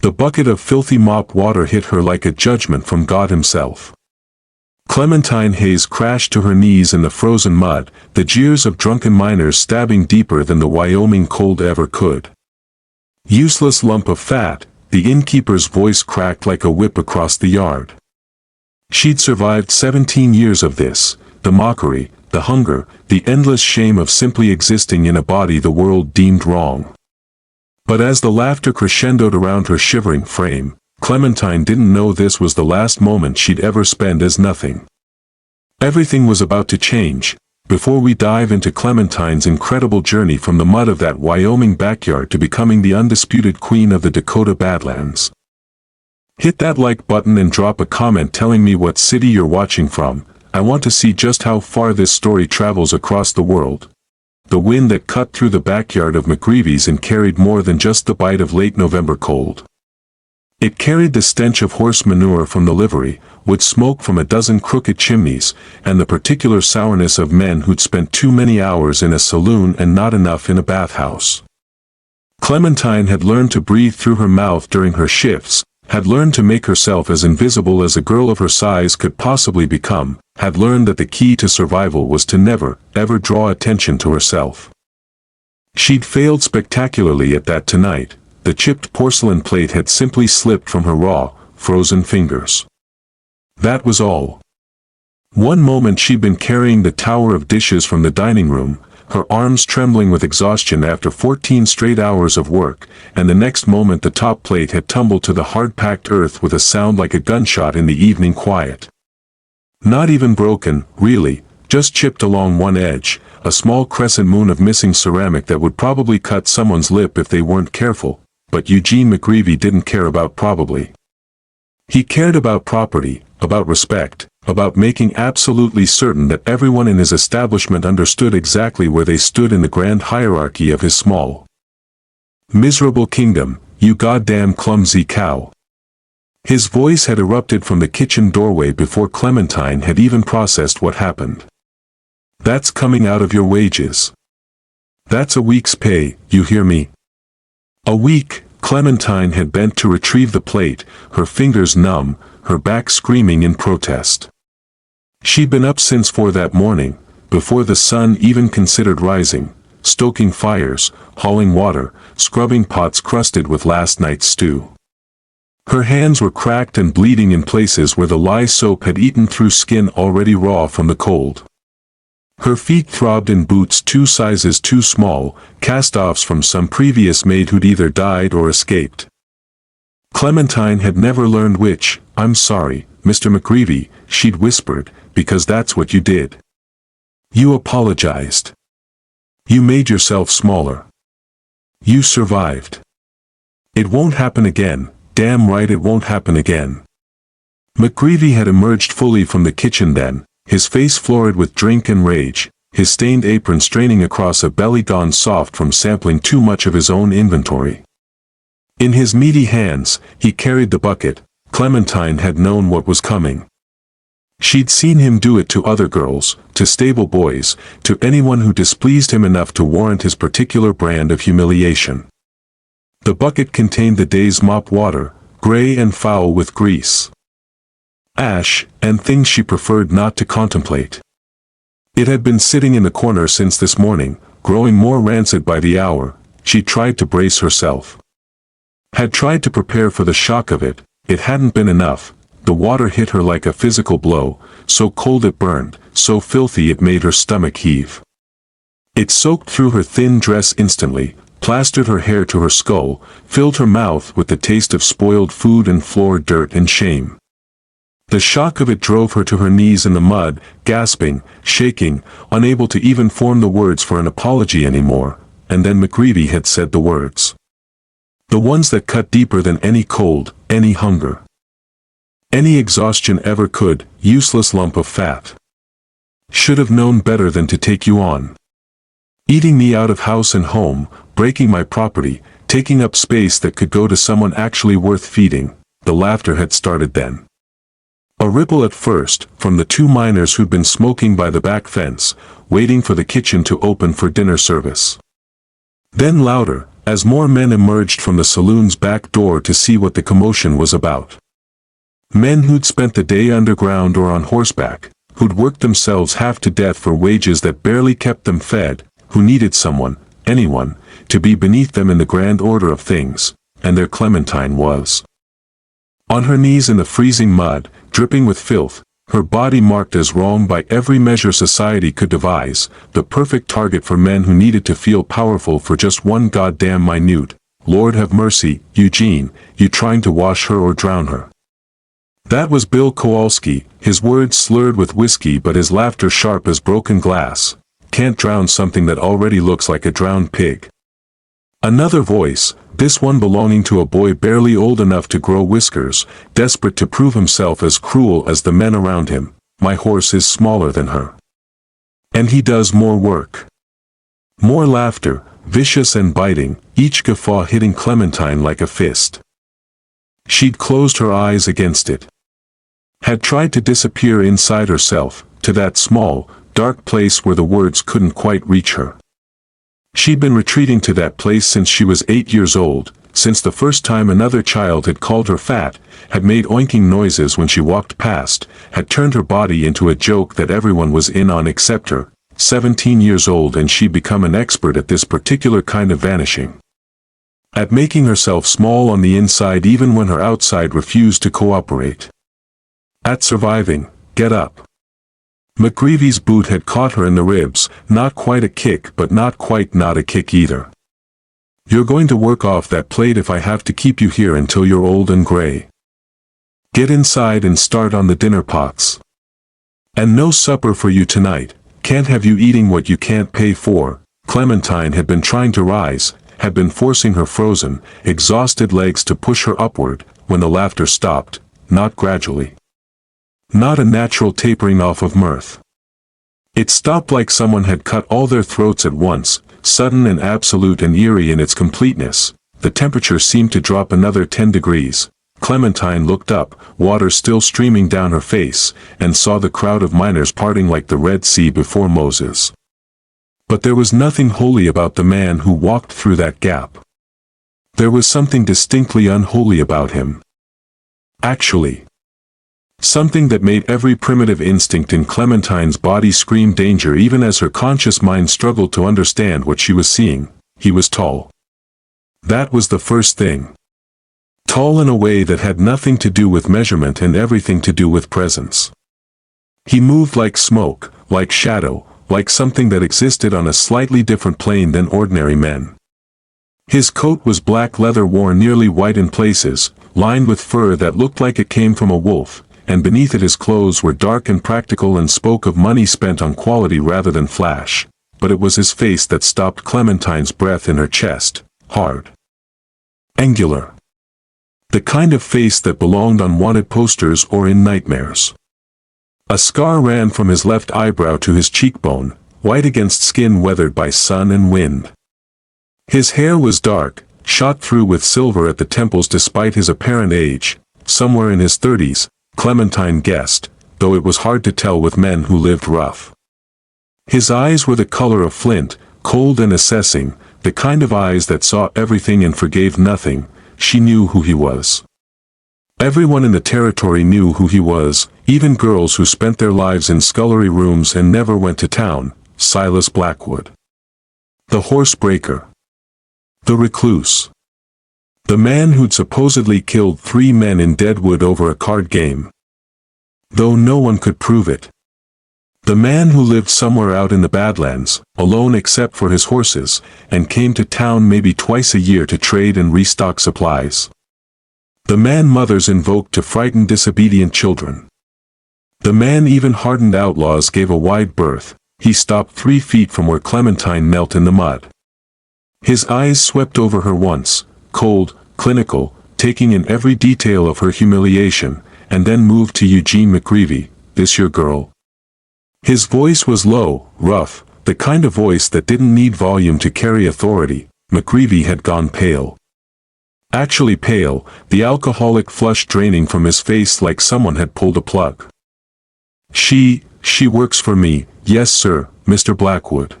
The bucket of filthy mop water hit her like a judgment from God himself. Clementine Hayes crashed to her knees in the frozen mud, the jeers of drunken miners stabbing deeper than the Wyoming cold ever could. Useless lump of fat, the innkeeper's voice cracked like a whip across the yard. She'd survived 17 years of this, the mockery, the hunger, the endless shame of simply existing in a body the world deemed wrong. But as the laughter crescendoed around her shivering frame, Clementine didn't know this was the last moment she'd ever spend as nothing. Everything was about to change, before we dive into Clementine's incredible journey from the mud of that Wyoming backyard to becoming the undisputed queen of the Dakota Badlands. Hit that like button and drop a comment telling me what city you're watching from. I want to see just how far this story travels across the world. The wind that cut through the backyard of McGreevy's and carried more than just the bite of late November cold. It carried the stench of horse manure from the livery, wood smoke from a dozen crooked chimneys, and the particular sourness of men who'd spent too many hours in a saloon and not enough in a bathhouse. Clementine had learned to breathe through her mouth during her shifts, had learned to make herself as invisible as a girl of her size could possibly become, had learned that the key to survival was to never, ever draw attention to herself. She'd failed spectacularly at that tonight. The chipped porcelain plate had simply slipped from her raw, frozen fingers. That was all. One moment she'd been carrying the tower of dishes from the dining room, her arms trembling with exhaustion after 14 straight hours of work, and the next moment the top plate had tumbled to the hard-packed earth with a sound like a gunshot in the evening quiet. Not even broken, really, just chipped along one edge, a small crescent moon of missing ceramic that would probably cut someone's lip if they weren't careful, but Eugene McGreevy didn't care about probably. He cared about property, about respect, about making absolutely certain that everyone in his establishment understood exactly where they stood in the grand hierarchy of his small, miserable kingdom. You goddamn clumsy cow. His voice had erupted from the kitchen doorway before Clementine had even processed what happened. That's coming out of your wages. That's a week's pay, you hear me? A week. Clementine had bent to retrieve the plate, her fingers numb, her back screaming in protest. She'd been up since 4 that morning, before the sun even considered rising, stoking fires, hauling water, scrubbing pots crusted with last night's stew. Her hands were cracked and bleeding in places where the lye soap had eaten through skin already raw from the cold. Her feet throbbed in boots 2 sizes too small, cast-offs from some previous maid who'd either died or escaped. Clementine had never learned which. I'm sorry, Mr. McGreevy, she'd whispered, because that's what you did. You apologized. You made yourself smaller. You survived. It won't happen again, damn right it won't happen again. McGreevy had emerged fully from the kitchen then, his face florid with drink and rage, his stained apron straining across a belly gone soft from sampling too much of his own inventory. In his meaty hands, he carried the bucket. Clementine had known what was coming. She'd seen him do it to other girls, to stable boys, to anyone who displeased him enough to warrant his particular brand of humiliation. The bucket contained the day's mop water, gray and foul with grease, ash, and things she preferred not to contemplate. It had been sitting in the corner since this morning, growing more rancid by the hour. She tried to brace herself. Had tried to prepare for the shock of it. It hadn't been enough. The water hit her like a physical blow, so cold it burned, so filthy it made her stomach heave. It soaked through her thin dress instantly, plastered her hair to her skull, filled her mouth with the taste of spoiled food and floor dirt and shame. The shock of it drove her to her knees in the mud, gasping, shaking, unable to even form the words for an apology anymore, and then McGreevy had said the words. The ones that cut deeper than any cold, any hunger, any exhaustion ever could. Useless lump of fat. Should have known better than to take you on. Eating me out of house and home, breaking my property, taking up space that could go to someone actually worth feeding. The laughter had started then. A ripple at first, from the 2 miners who'd been smoking by the back fence, waiting for the kitchen to open for dinner service. Then louder, as more men emerged from the saloon's back door to see what the commotion was about. Men who'd spent the day underground or on horseback, who'd worked themselves half to death for wages that barely kept them fed, who needed someone, anyone, to be beneath them in the grand order of things, and their Clementine was. On her knees in the freezing mud, dripping with filth, her body marked as wrong by every measure society could devise, the perfect target for men who needed to feel powerful for just one goddamn minute. Lord have mercy, Eugene, you trying to wash her or drown her? That was Bill Kowalski, his words slurred with whiskey but his laughter sharp as broken glass. Can't drown something that already looks like a drowned pig. Another voice, this one belonging to a boy barely old enough to grow whiskers, desperate to prove himself as cruel as the men around him. My horse is smaller than her. And he does more work. More laughter, vicious and biting, each guffaw hitting Clementine like a fist. She'd closed her eyes against it. Had tried to disappear inside herself, to that small, dark place where the words couldn't quite reach her. She'd been retreating to that place since she was 8 years old, since the first time another child had called her fat, had made oinking noises when she walked past, had turned her body into a joke that everyone was in on except her, 17 years old, and she'd become an expert at this particular kind of vanishing. At making herself small on the inside even when her outside refused to cooperate. At surviving, get up. McGreevy's boot had caught her in the ribs, not quite a kick but not quite not a kick either. You're going to work off that plate if I have to keep you here until you're old and gray. Get inside and start on the dinner pots. And no supper for you tonight, can't have you eating what you can't pay for. Clementine had been trying to rise, had been forcing her frozen, exhausted legs to push her upward, when the laughter stopped, not gradually. Not a natural tapering off of mirth. It stopped like someone had cut all their throats at once, sudden and absolute and eerie in its completeness. The temperature seemed to drop another 10 degrees. Clementine looked up, water still streaming down her face, and saw the crowd of miners parting like the Red Sea before Moses. But there was nothing holy about the man who walked through that gap. There was something distinctly unholy about him. Actually. Something that made every primitive instinct in Clementine's body scream danger even as her conscious mind struggled to understand what she was seeing. He was tall. That was the first thing. Tall in a way that had nothing to do with measurement and everything to do with presence. He moved like smoke, like shadow, like something that existed on a slightly different plane than ordinary men. His coat was black leather worn nearly white in places, lined with fur that looked like it came from a wolf, and beneath it his clothes were dark and practical and spoke of money spent on quality rather than flash. But it was his face that stopped Clementine's breath in her chest, hard. Angular. The kind of face that belonged on wanted posters or in nightmares. A scar ran from his left eyebrow to his cheekbone, white against skin weathered by sun and wind. His hair was dark, shot through with silver at the temples despite his apparent age, somewhere in his 30s, Clementine guessed, though it was hard to tell with men who lived rough. His eyes were the color of flint, cold and assessing, the kind of eyes that saw everything and forgave nothing. She knew who he was. Everyone in the territory knew who he was, even girls who spent their lives in scullery rooms and never went to town. Silas Blackwood. The horsebreaker. The recluse. The man who'd supposedly killed 3 men in Deadwood over a card game. Though no one could prove it. The man who lived somewhere out in the Badlands, alone except for his horses, and came to town maybe twice a year to trade and restock supplies. The man mothers invoked to frighten disobedient children. The man even hardened outlaws gave a wide berth. He stopped 3 feet from where Clementine knelt in the mud. His eyes swept over her once, cold, clinical, taking in every detail of her humiliation, and then moved to Eugene McGreevy. This your girl? His voice was low, rough, the kind of voice that didn't need volume to carry authority. McGreevy had gone pale. Actually pale, the alcoholic flush draining from his face like someone had pulled a plug. She works for me, yes sir, Mr. Blackwood.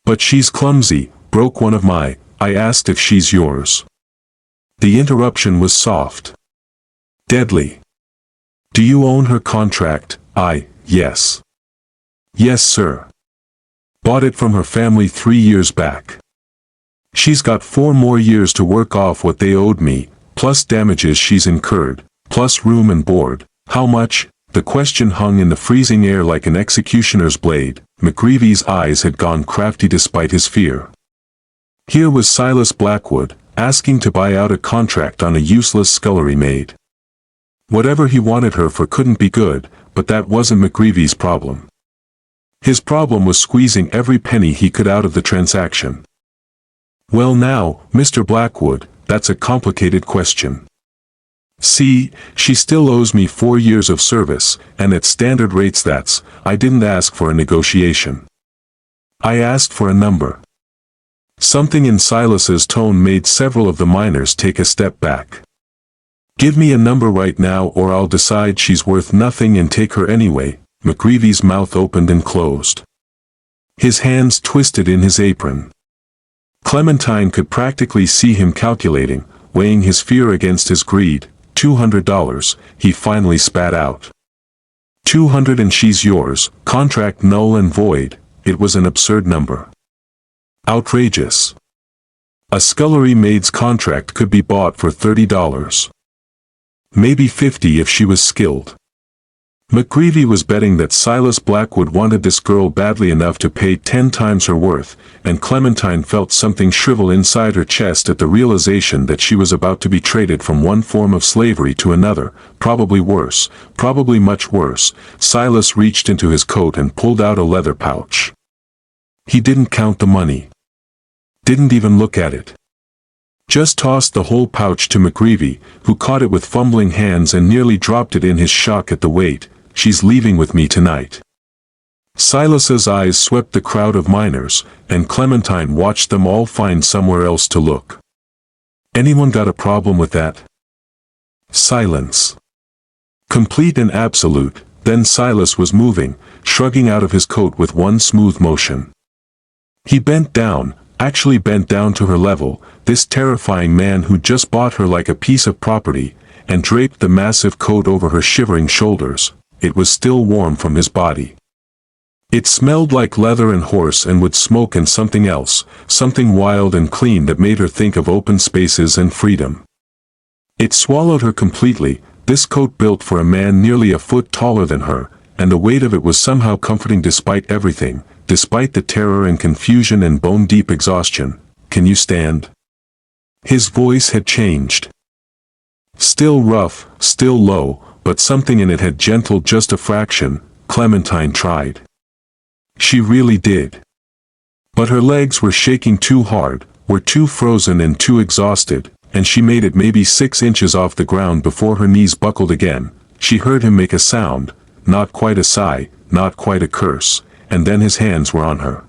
But she's clumsy, broke one of my I asked if she's yours. The interruption was soft. Deadly. Do you own her contract? Yes. Yes, sir. Bought it from her family 3 years back. She's got 4 more years to work off what they owed me, plus damages she's incurred, plus room and board. How much? The question hung in the freezing air like an executioner's blade. McGreevy's eyes had gone crafty despite his fear. Here was Silas Blackwood, asking to buy out a contract on a useless scullery maid. Whatever he wanted her for couldn't be good, but that wasn't McGreevy's problem. His problem was squeezing every penny he could out of the transaction. Well now, Mr. Blackwood, that's a complicated question. See, she still owes me 4 years of service, and at standard rates I didn't ask for a negotiation. I asked for a number. Something in Silas's tone made several of the miners take a step back. Give me a number right now or I'll decide she's worth nothing and take her anyway. McGreevy's mouth opened and closed. His hands twisted in his apron. Clementine could practically see him calculating, weighing his fear against his greed. $200, he finally spat out. 200 and she's yours, contract null and void. It was an absurd number. Outrageous. A scullery maid's contract could be bought for $30. Maybe 50 if she was skilled. McGreevy was betting that Silas Blackwood wanted this girl badly enough to pay 10 times her worth, and Clementine felt something shrivel inside her chest at the realization that she was about to be traded from one form of slavery to another, probably worse, probably much worse. Silas reached into his coat and pulled out a leather pouch. He didn't count the money. Didn't even look at it. Just tossed the whole pouch to McGreevy, who caught it with fumbling hands and nearly dropped it in his shock at the weight. She's leaving with me tonight. Silas's eyes swept the crowd of miners, and Clementine watched them all find somewhere else to look. Anyone got a problem with that? Silence. Complete and absolute. Then Silas was moving, shrugging out of his coat with one smooth motion. He bent down, actually bent down to her level, this terrifying man who just bought her like a piece of property, and draped the massive coat over her shivering shoulders. It was still warm from his body. It smelled like leather and horse and wood smoke and something else, something wild and clean that made her think of open spaces and freedom. It swallowed her completely, this coat built for a man nearly a foot taller than her, and the weight of it was somehow comforting despite everything, despite the terror and confusion and bone-deep exhaustion. Can you stand? His voice had changed. Still rough, still low, but something in it had gentled just a fraction. Clementine tried. She really did. But her legs were shaking too hard, were too frozen and too exhausted, and she made it maybe 6 inches off the ground before her knees buckled again. She heard him make a sound, not quite a sigh, not quite a curse, and then his hands were on her.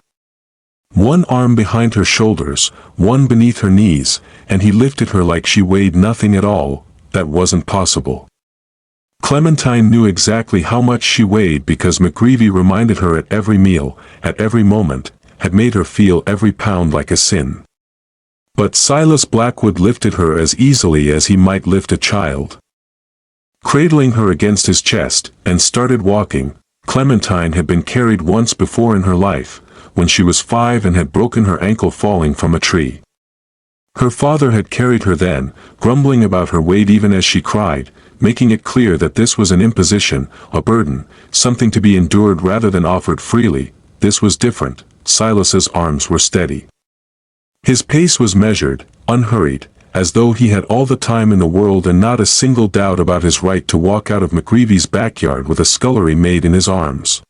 One arm behind her shoulders, one beneath her knees, and he lifted her like she weighed nothing at all. That wasn't possible. Clementine knew exactly how much she weighed because McGreevy reminded her at every meal, at every moment, had made her feel every pound like a sin. But Silas Blackwood lifted her as easily as he might lift a child. Cradling her against his chest, and started walking. Clementine had been carried once before in her life, when she was 5 and had broken her ankle falling from a tree. Her father had carried her then, grumbling about her weight even as she cried, making it clear that this was an imposition, a burden, something to be endured rather than offered freely. This was different. Silas's arms were steady. His pace was measured, unhurried, as though he had all the time in the world and not a single doubt about his right to walk out of McGreevy's backyard with a scullery maid in his arms.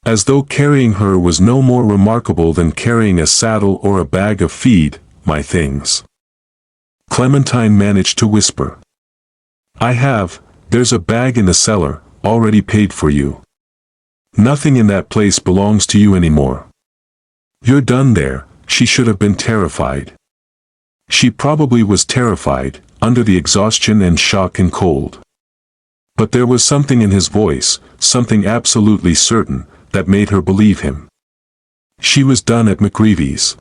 As though carrying her was no more remarkable than carrying a saddle or a bag of feed. My things. Clementine managed to whisper. There's a bag in the cellar, already paid for you. Nothing in that place belongs to you anymore. You're done there. She should have been terrified. She probably was terrified, under the exhaustion and shock and cold. But there was something in his voice, something absolutely certain, that made her believe him. She was done at McGreevy's.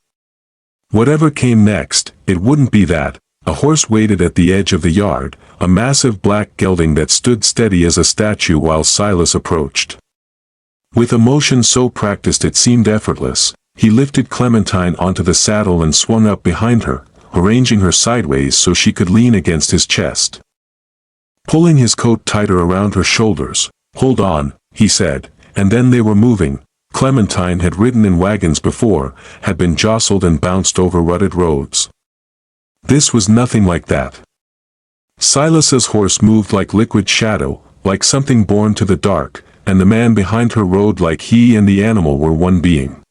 Whatever came next, it wouldn't be that. A horse waited at the edge of the yard, a massive black gelding that stood steady as a statue while Silas approached. With a motion so practiced it seemed effortless, he lifted Clementine onto the saddle and swung up behind her, arranging her sideways so she could lean against his chest. Pulling his coat tighter around her shoulders, "Hold on," he said, and then they were moving. Clementine had ridden in wagons before, had been jostled and bounced over rutted roads. This was nothing like that. Silas's horse moved like liquid shadow, like something born to the dark, and the man behind her rode like he and the animal were one being.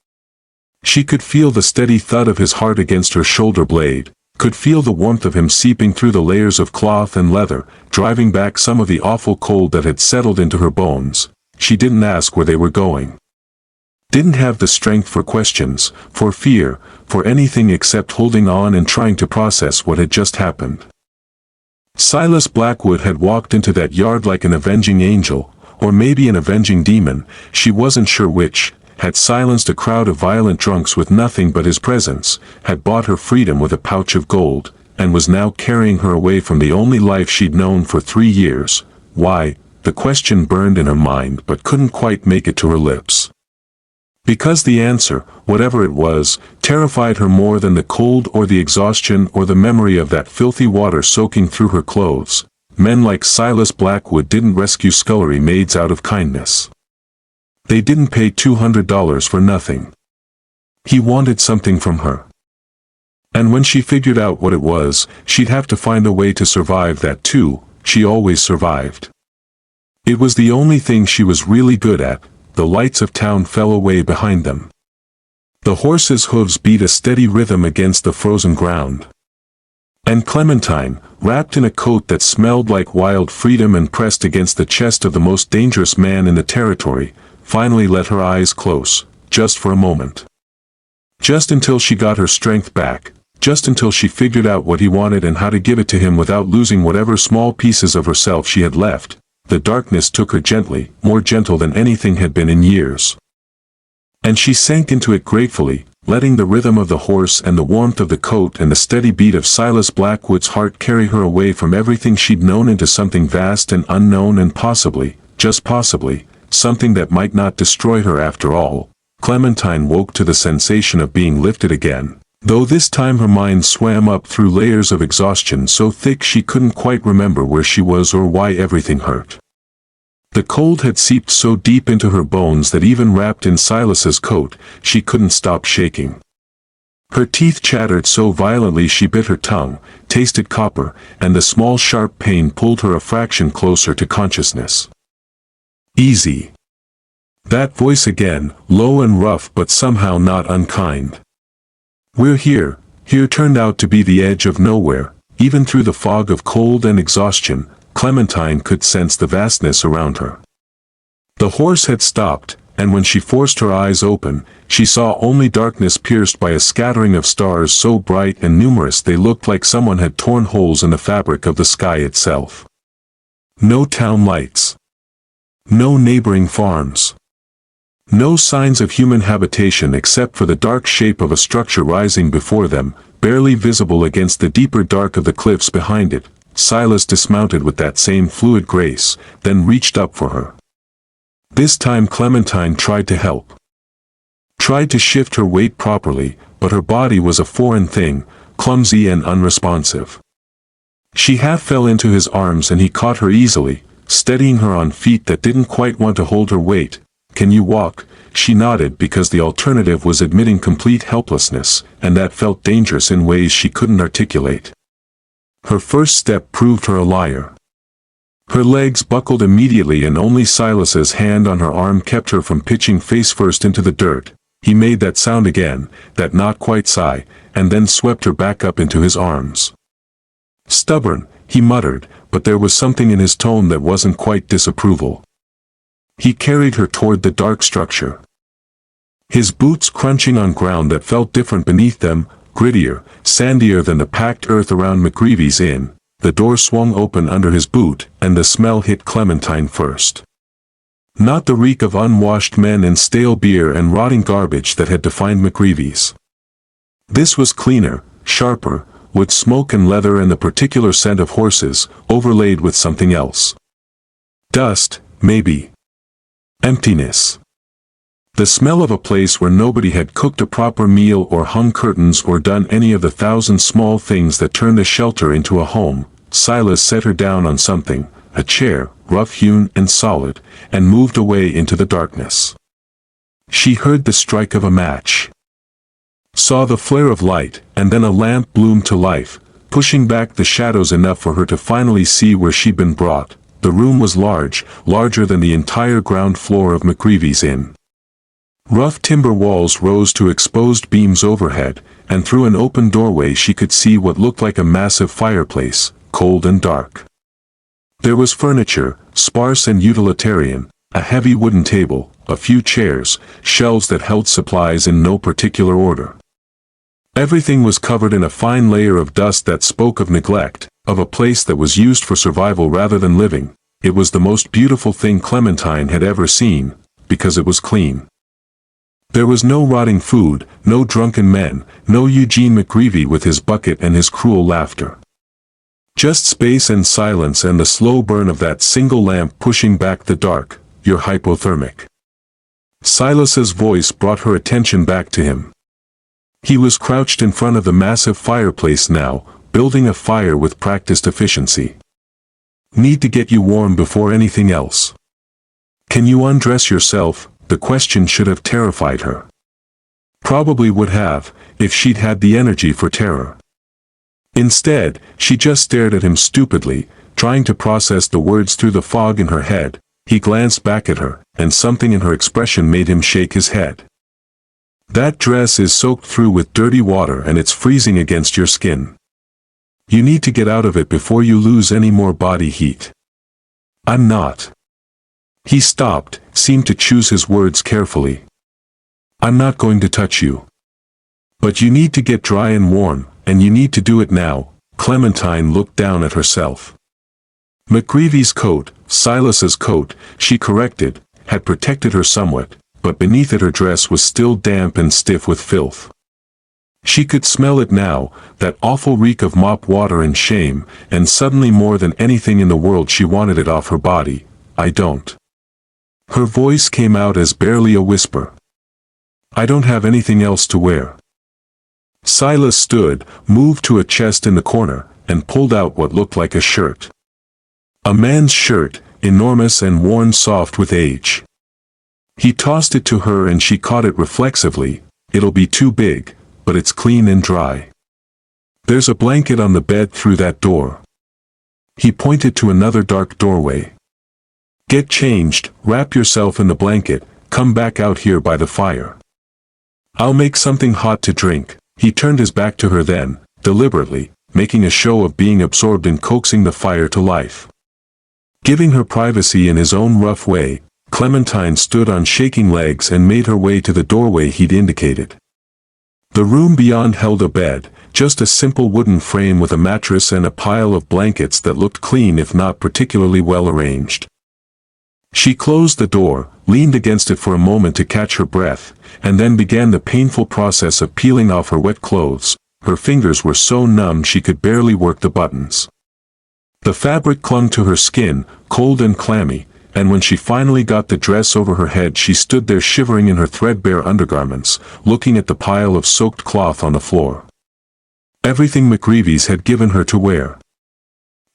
She could feel the steady thud of his heart against her shoulder blade, could feel the warmth of him seeping through the layers of cloth and leather, driving back some of the awful cold that had settled into her bones. She didn't ask where they were going. Didn't have the strength for questions, for fear, for anything except holding on and trying to process what had just happened. Silas Blackwood had walked into that yard like an avenging angel, or maybe an avenging demon, she wasn't sure which, had silenced a crowd of violent drunks with nothing but his presence, had bought her freedom with a pouch of gold, and was now carrying her away from the only life she'd known for 3 years. Why? The question burned in her mind but couldn't quite make it to her lips. Because the answer, whatever it was, terrified her more than the cold or the exhaustion or the memory of that filthy water soaking through her clothes. Men like Silas Blackwood didn't rescue scullery maids out of kindness. They didn't pay $200 for nothing. He wanted something from her. And when she figured out what it was, she'd have to find a way to survive that too. She always survived. It was the only thing she was really good at. The lights of town fell away behind them. The horse's hooves beat a steady rhythm against the frozen ground. And Clementine, wrapped in a coat that smelled like wild freedom and pressed against the chest of the most dangerous man in the territory, finally let her eyes close, just for a moment. Just until she got her strength back, just until she figured out what he wanted and how to give it to him without losing whatever small pieces of herself she had left. The darkness took her gently, more gentle than anything had been in years. And she sank into it gratefully, letting the rhythm of the horse and the warmth of the coat and the steady beat of Silas Blackwood's heart carry her away from everything she'd known into something vast and unknown and possibly, just possibly, something that might not destroy her after all. Clementine woke to the sensation of being lifted again, though this time her mind swam up through layers of exhaustion so thick she couldn't quite remember where she was or why everything hurt. The cold had seeped so deep into her bones that even wrapped in Silas's coat, she couldn't stop shaking. Her teeth chattered so violently she bit her tongue, tasted copper, and the small sharp pain pulled her a fraction closer to consciousness. Easy. That voice again, low and rough but somehow not unkind. We're here. Here turned out to be the edge of nowhere. Even through the fog of cold and exhaustion, Clementine could sense the vastness around her. The horse had stopped, and when she forced her eyes open, she saw only darkness pierced by a scattering of stars so bright and numerous they looked like someone had torn holes in the fabric of the sky itself. No town lights. No neighboring farms. No signs of human habitation except for the dark shape of a structure rising before them, barely visible against the deeper dark of the cliffs behind it. Silas dismounted with that same fluid grace, then reached up for her. This time Clementine tried to help. Tried to shift her weight properly, but her body was a foreign thing, clumsy and unresponsive. She half fell into his arms and he caught her easily, steadying her on feet that didn't quite want to hold her weight. "Can you walk?" She nodded because the alternative was admitting complete helplessness, and that felt dangerous in ways she couldn't articulate. Her first step proved her a liar. Her legs buckled immediately and only Silas's hand on her arm kept her from pitching face first into the dirt. He made that sound again, that not quite sigh, and then swept her back up into his arms. "Stubborn," he muttered, but there was something in his tone that wasn't quite disapproval. He carried her toward the dark structure. His boots crunching on ground that felt different beneath them, grittier, sandier than the packed earth around McGreevy's inn. The door swung open under his boot, and the smell hit Clementine first. Not the reek of unwashed men and stale beer and rotting garbage that had defined McGreevy's. This was cleaner, sharper, with smoke and leather and the particular scent of horses, overlaid with something else. Dust, maybe. Emptiness. The smell of a place where nobody had cooked a proper meal or hung curtains or done any of the thousand small things that turn the shelter into a home. Silas set her down on something, a chair, rough-hewn and solid, and moved away into the darkness. She heard the strike of a match, saw the flare of light, and then a lamp bloomed to life, pushing back the shadows enough for her to finally see where she'd been brought. The room was large, larger than the entire ground floor of McGreevy's inn. Rough timber walls rose to exposed beams overhead, and through an open doorway she could see what looked like a massive fireplace, cold and dark. There was furniture, sparse and utilitarian, a heavy wooden table, a few chairs, shelves that held supplies in no particular order. Everything was covered in a fine layer of dust that spoke of neglect, of a place that was used for survival rather than living. It was the most beautiful thing Clementine had ever seen, because it was clean. There was no rotting food, no drunken men, no Eugene McGreevy with his bucket and his cruel laughter. Just space and silence and the slow burn of that single lamp pushing back the dark. You're hypothermic. Silas's voice brought her attention back to him. He was crouched in front of the massive fireplace now, building a fire with practiced efficiency. Need to get you warm before anything else. Can you undress yourself? The question should have terrified her. Probably would have, if she'd had the energy for terror. Instead, she just stared at him stupidly, trying to process the words through the fog in her head. He glanced back at her, and something in her expression made him shake his head. That dress is soaked through with dirty water and it's freezing against your skin. You need to get out of it before you lose any more body heat. I'm not. He stopped, seemed to choose his words carefully. I'm not going to touch you. But you need to get dry and warm, and you need to do it now. Clementine looked down at herself. McGreevy's coat, Silas's coat, she corrected, had protected her somewhat, but beneath it her dress was still damp and stiff with filth. She could smell it now, that awful reek of mop water and shame, and suddenly more than anything in the world she wanted it off her body. I don't. Her voice came out as barely a whisper. I don't have anything else to wear. Silas stood, moved to a chest in the corner, and pulled out what looked like a shirt. A man's shirt, enormous and worn soft with age. He tossed it to her and she caught it reflexively. It'll be too big, but it's clean and dry. There's a blanket on the bed through that door. He pointed to another dark doorway. Get changed, wrap yourself in the blanket, come back out here by the fire. I'll make something hot to drink. He turned his back to her then, deliberately, making a show of being absorbed in coaxing the fire to life. Giving her privacy in his own rough way, Clementine stood on shaking legs and made her way to the doorway he'd indicated. The room beyond held a bed, just a simple wooden frame with a mattress and a pile of blankets that looked clean if not particularly well arranged. She closed the door, leaned against it for a moment to catch her breath, and then began the painful process of peeling off her wet clothes. Her fingers were so numb she could barely work the buttons. The fabric clung to her skin, cold and clammy, and when she finally got the dress over her head she stood there shivering in her threadbare undergarments, looking at the pile of soaked cloth on the floor. Everything McGreevy's had given her to wear.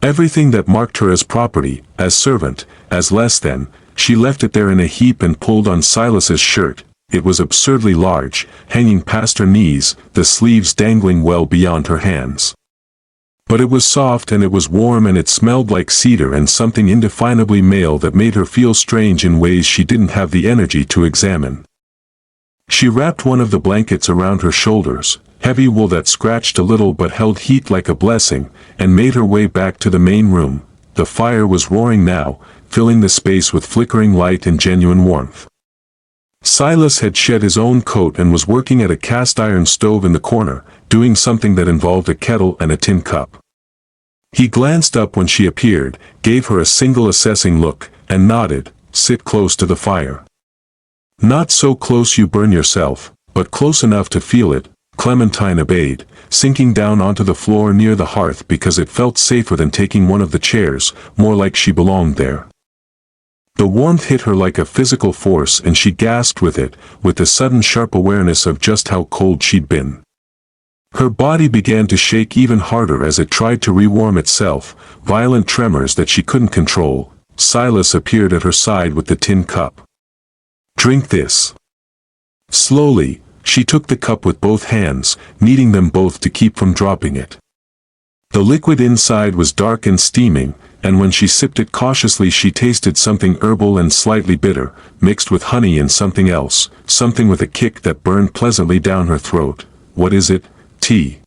Everything that marked her as property, as servant, as less than. She left it there in a heap and pulled on Silas's shirt. It was absurdly large, hanging past her knees, the sleeves dangling well beyond her hands. But it was soft and it was warm and it smelled like cedar and something indefinably male that made her feel strange in ways she didn't have the energy to examine. She wrapped one of the blankets around her shoulders, heavy wool that scratched a little but held heat like a blessing, and made her way back to the main room. The fire was roaring now, filling the space with flickering light and genuine warmth. Silas had shed his own coat and was working at a cast-iron stove in the corner, doing something that involved a kettle and a tin cup. He glanced up when she appeared, gave her a single assessing look, and nodded. Sit close to the fire. Not so close you burn yourself, but close enough to feel it. Clementine obeyed, sinking down onto the floor near the hearth because it felt safer than taking one of the chairs, more like she belonged there. The warmth hit her like a physical force and she gasped with it, with the sudden sharp awareness of just how cold she'd been. Her body began to shake even harder as it tried to rewarm itself, violent tremors that she couldn't control. Silas appeared at her side with the tin cup. "Drink this." Slowly, she took the cup with both hands, kneading them both to keep from dropping it. The liquid inside was dark and steaming, and when she sipped it cautiously she tasted something herbal and slightly bitter, mixed with honey and something else, something with a kick that burned pleasantly down her throat. "What is it?" "Tea.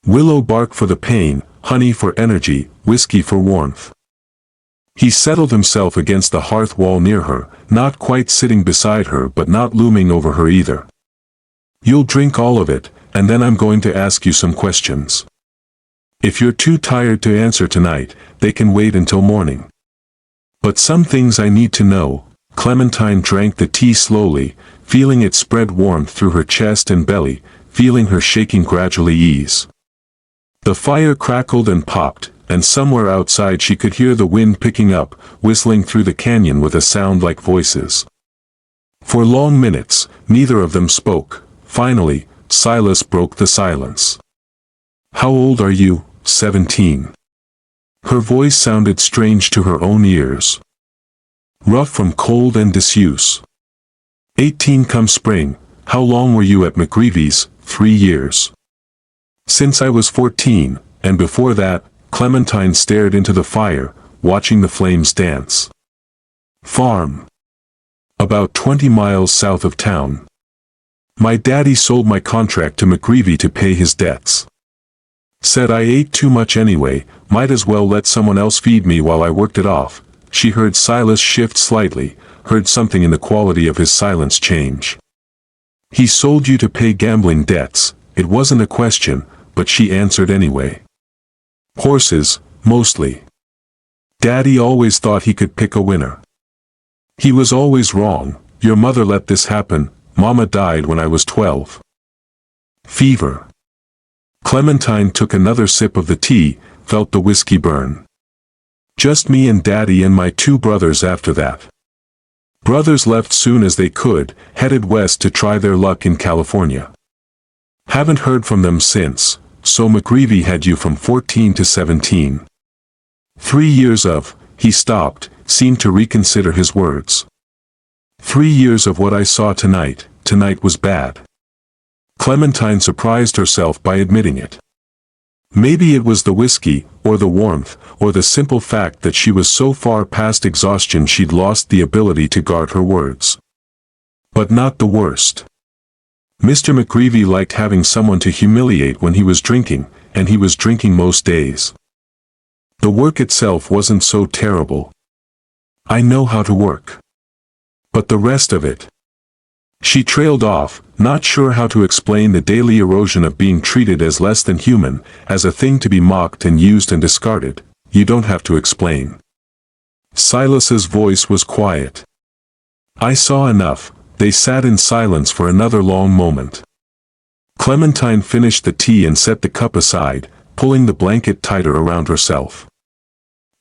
Willow bark for the pain, honey for energy, whiskey for warmth." He settled himself against the hearth wall near her, not quite sitting beside her but not looming over her either. "You'll drink all of it, and then I'm going to ask you some questions. If you're too tired to answer tonight, they can wait until morning. But some things I need to know." Clementine drank the tea slowly, feeling it spread warmth through her chest and belly, feeling her shaking gradually ease. The fire crackled and popped, and somewhere outside she could hear the wind picking up, whistling through the canyon with a sound like voices. For long minutes, neither of them spoke. Finally, Silas broke the silence. "How old are you?" 17. Her voice sounded strange to her own ears. "Rough from cold and disuse." 18 come spring. "How long were you at McGreevy's?" 3 years. "Since I was 14, and before that." Clementine stared into the fire, watching the flames dance. "Farm. About 20 miles south of town. My daddy sold my contract to McGreevy to pay his debts. Said I ate too much anyway, might as well let someone else feed me while I worked it off." She heard Silas shift slightly, heard something in the quality of his silence change. "He sold you to pay gambling debts." It wasn't a question, but she answered anyway. "Horses, mostly. Daddy always thought he could pick a winner. He was always wrong. Your mother let this happen. Mama died when I was 12. Fever." Clementine took another sip of the tea, felt the whiskey burn. "Just me and Daddy and my 2 brothers after that. Brothers left soon as they could, headed west to try their luck in California. Haven't heard from them since, so McGreevy had you from 14 to 17. 3 years of," he stopped, seemed to reconsider his words. 3 years of what I saw tonight. Tonight was bad." Clementine surprised herself by admitting it. Maybe it was the whiskey, or the warmth, or the simple fact that she was so far past exhaustion she'd lost the ability to guard her words. But not the worst. Mr. McGreevy liked having someone to humiliate when he was drinking, and he was drinking most days. The work itself wasn't so terrible. "I know how to work. But the rest of it." She trailed off, not sure how to explain the daily erosion of being treated as less than human, as a thing to be mocked and used and discarded. "You don't have to explain." Silas's voice was quiet. "I saw enough." They sat in silence for another long moment. Clementine finished the tea and set the cup aside, pulling the blanket tighter around herself.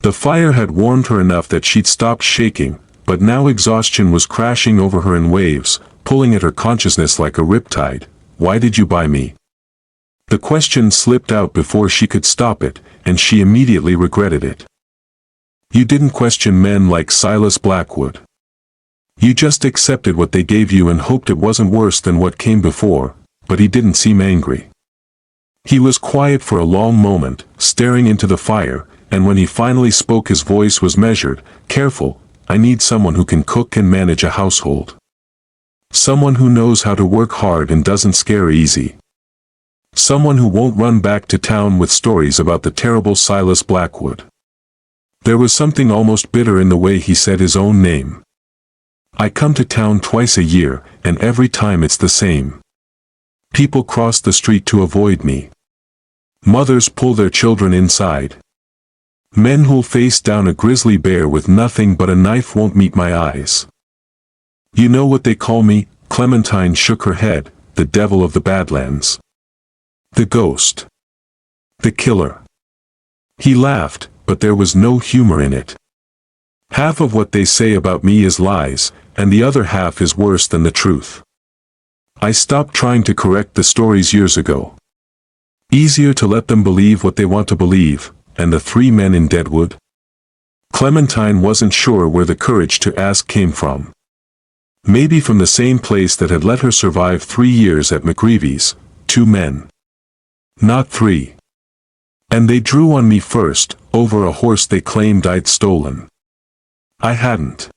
The fire had warmed her enough that she'd stopped shaking, but now exhaustion was crashing over her in waves, pulling at her consciousness like a riptide. "Why did you buy me?" The question slipped out before she could stop it, and she immediately regretted it. "You didn't question men like Silas Blackwood. You just accepted what they gave you and hoped it wasn't worse than what came before." But he didn't seem angry. He was quiet for a long moment, staring into the fire, and when he finally spoke his voice was measured, careful. "I need someone who can cook and manage a household. Someone who knows how to work hard and doesn't scare easy. Someone who won't run back to town with stories about the terrible Silas Blackwood." There was something almost bitter in the way he said his own name. "I come to town twice a year, and every time it's the same. People cross the street to avoid me. Mothers pull their children inside. Men who'll face down a grizzly bear with nothing but a knife won't meet my eyes. You know what they call me?" Clementine shook her head, the devil of the Badlands. The ghost. The killer. He laughed, but there was no humor in it. Half of what they say about me is lies, and the other half is worse than the truth. I stopped trying to correct the stories years ago. Easier to let them believe what they want to believe, and the 3 men in Deadwood? Clementine wasn't sure where the courage to ask came from. Maybe from the same place that had let her survive 3 years at McGreevy's, 2 men. Not 3. And they drew on me first, over a horse they claimed I'd stolen. I hadn't.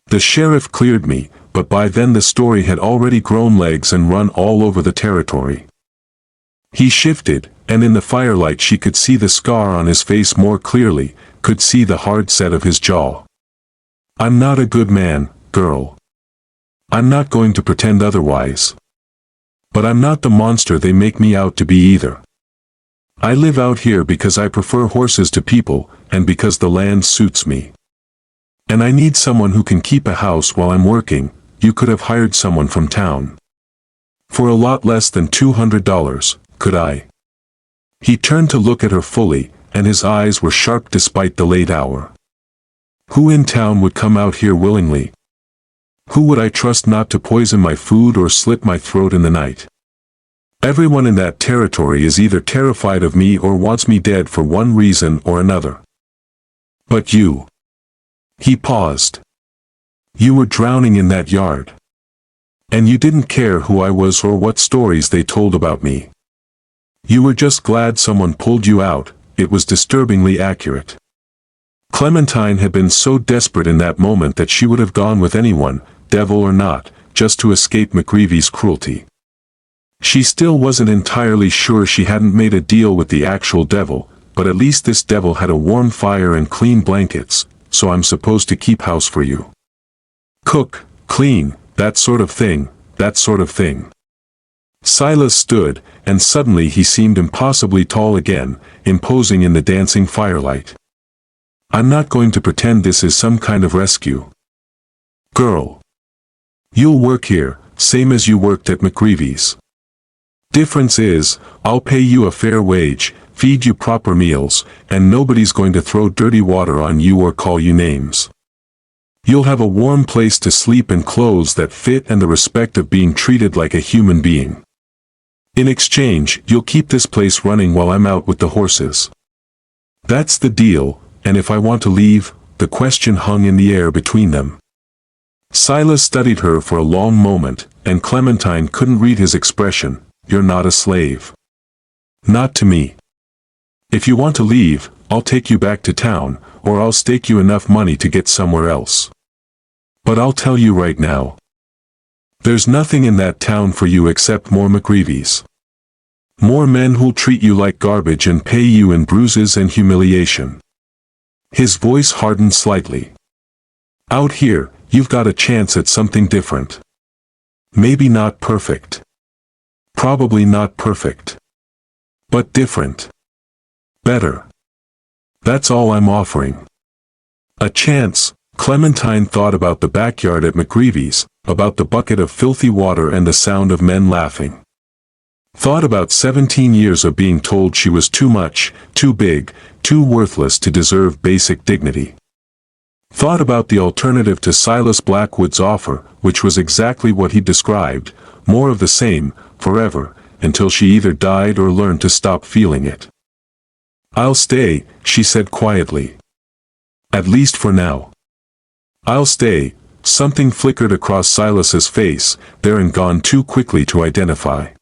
The sheriff cleared me, but by then the story had already grown legs and run all over the territory. He shifted, and in the firelight she could see the scar on his face more clearly, could see the hard set of his jaw. I'm not a good man, girl. I'm not going to pretend otherwise. But I'm not the monster they make me out to be either. I live out here because I prefer horses to people, and because the land suits me. And I need someone who can keep a house while I'm working. You could have hired someone from town. For a lot less than $200, could I? He turned to look at her fully, and his eyes were sharp despite the late hour. Who in town would come out here willingly? Who would I trust not to poison my food or slit my throat in the night? Everyone in that territory is either terrified of me or wants me dead for one reason or another. But you. He paused. You were drowning in that yard. And you didn't care who I was or what stories they told about me. You were just glad someone pulled you out. It was disturbingly accurate. Clementine had been so desperate in that moment that she would have gone with anyone, devil or not, just to escape McGreevy's cruelty. She still wasn't entirely sure she hadn't made a deal with the actual devil, but at least this devil had a warm fire and clean blankets, so I'm supposed to keep house for you. Cook, clean, that sort of thing, that sort of thing. Silas stood, and suddenly he seemed impossibly tall again, imposing in the dancing firelight. I'm not going to pretend this is some kind of rescue. Girl. You'll work here, same as you worked at McGreevy's. Difference is, I'll pay you a fair wage, feed you proper meals, and nobody's going to throw dirty water on you or call you names. You'll have a warm place to sleep and clothes that fit and the respect of being treated like a human being. In exchange, you'll keep this place running while I'm out with the horses. That's the deal, and if I want to leave, the question hung in the air between them. Silas studied her for a long moment, and Clementine couldn't read his expression. You're not a slave. Not to me. If you want to leave, I'll take you back to town, or I'll stake you enough money to get somewhere else. But I'll tell you right now. There's nothing in that town for you except more McGreevy's. More men who'll treat you like garbage and pay you in bruises and humiliation. His voice hardened slightly. Out here, you've got a chance at something different. Maybe not perfect. Probably not perfect. But different. Better. That's all I'm offering. A chance. Clementine thought about the backyard at McGreevy's, about the bucket of filthy water and the sound of men laughing. Thought about 17 years of being told she was too much, too big, too worthless to deserve basic dignity. Thought about the alternative to Silas Blackwood's offer, which was exactly what he described, more of the same, forever, until she either died or learned to stop feeling it. I'll stay, she said quietly. At least for now. I'll stay. Something flickered across Silas's face, there and gone too quickly to identify.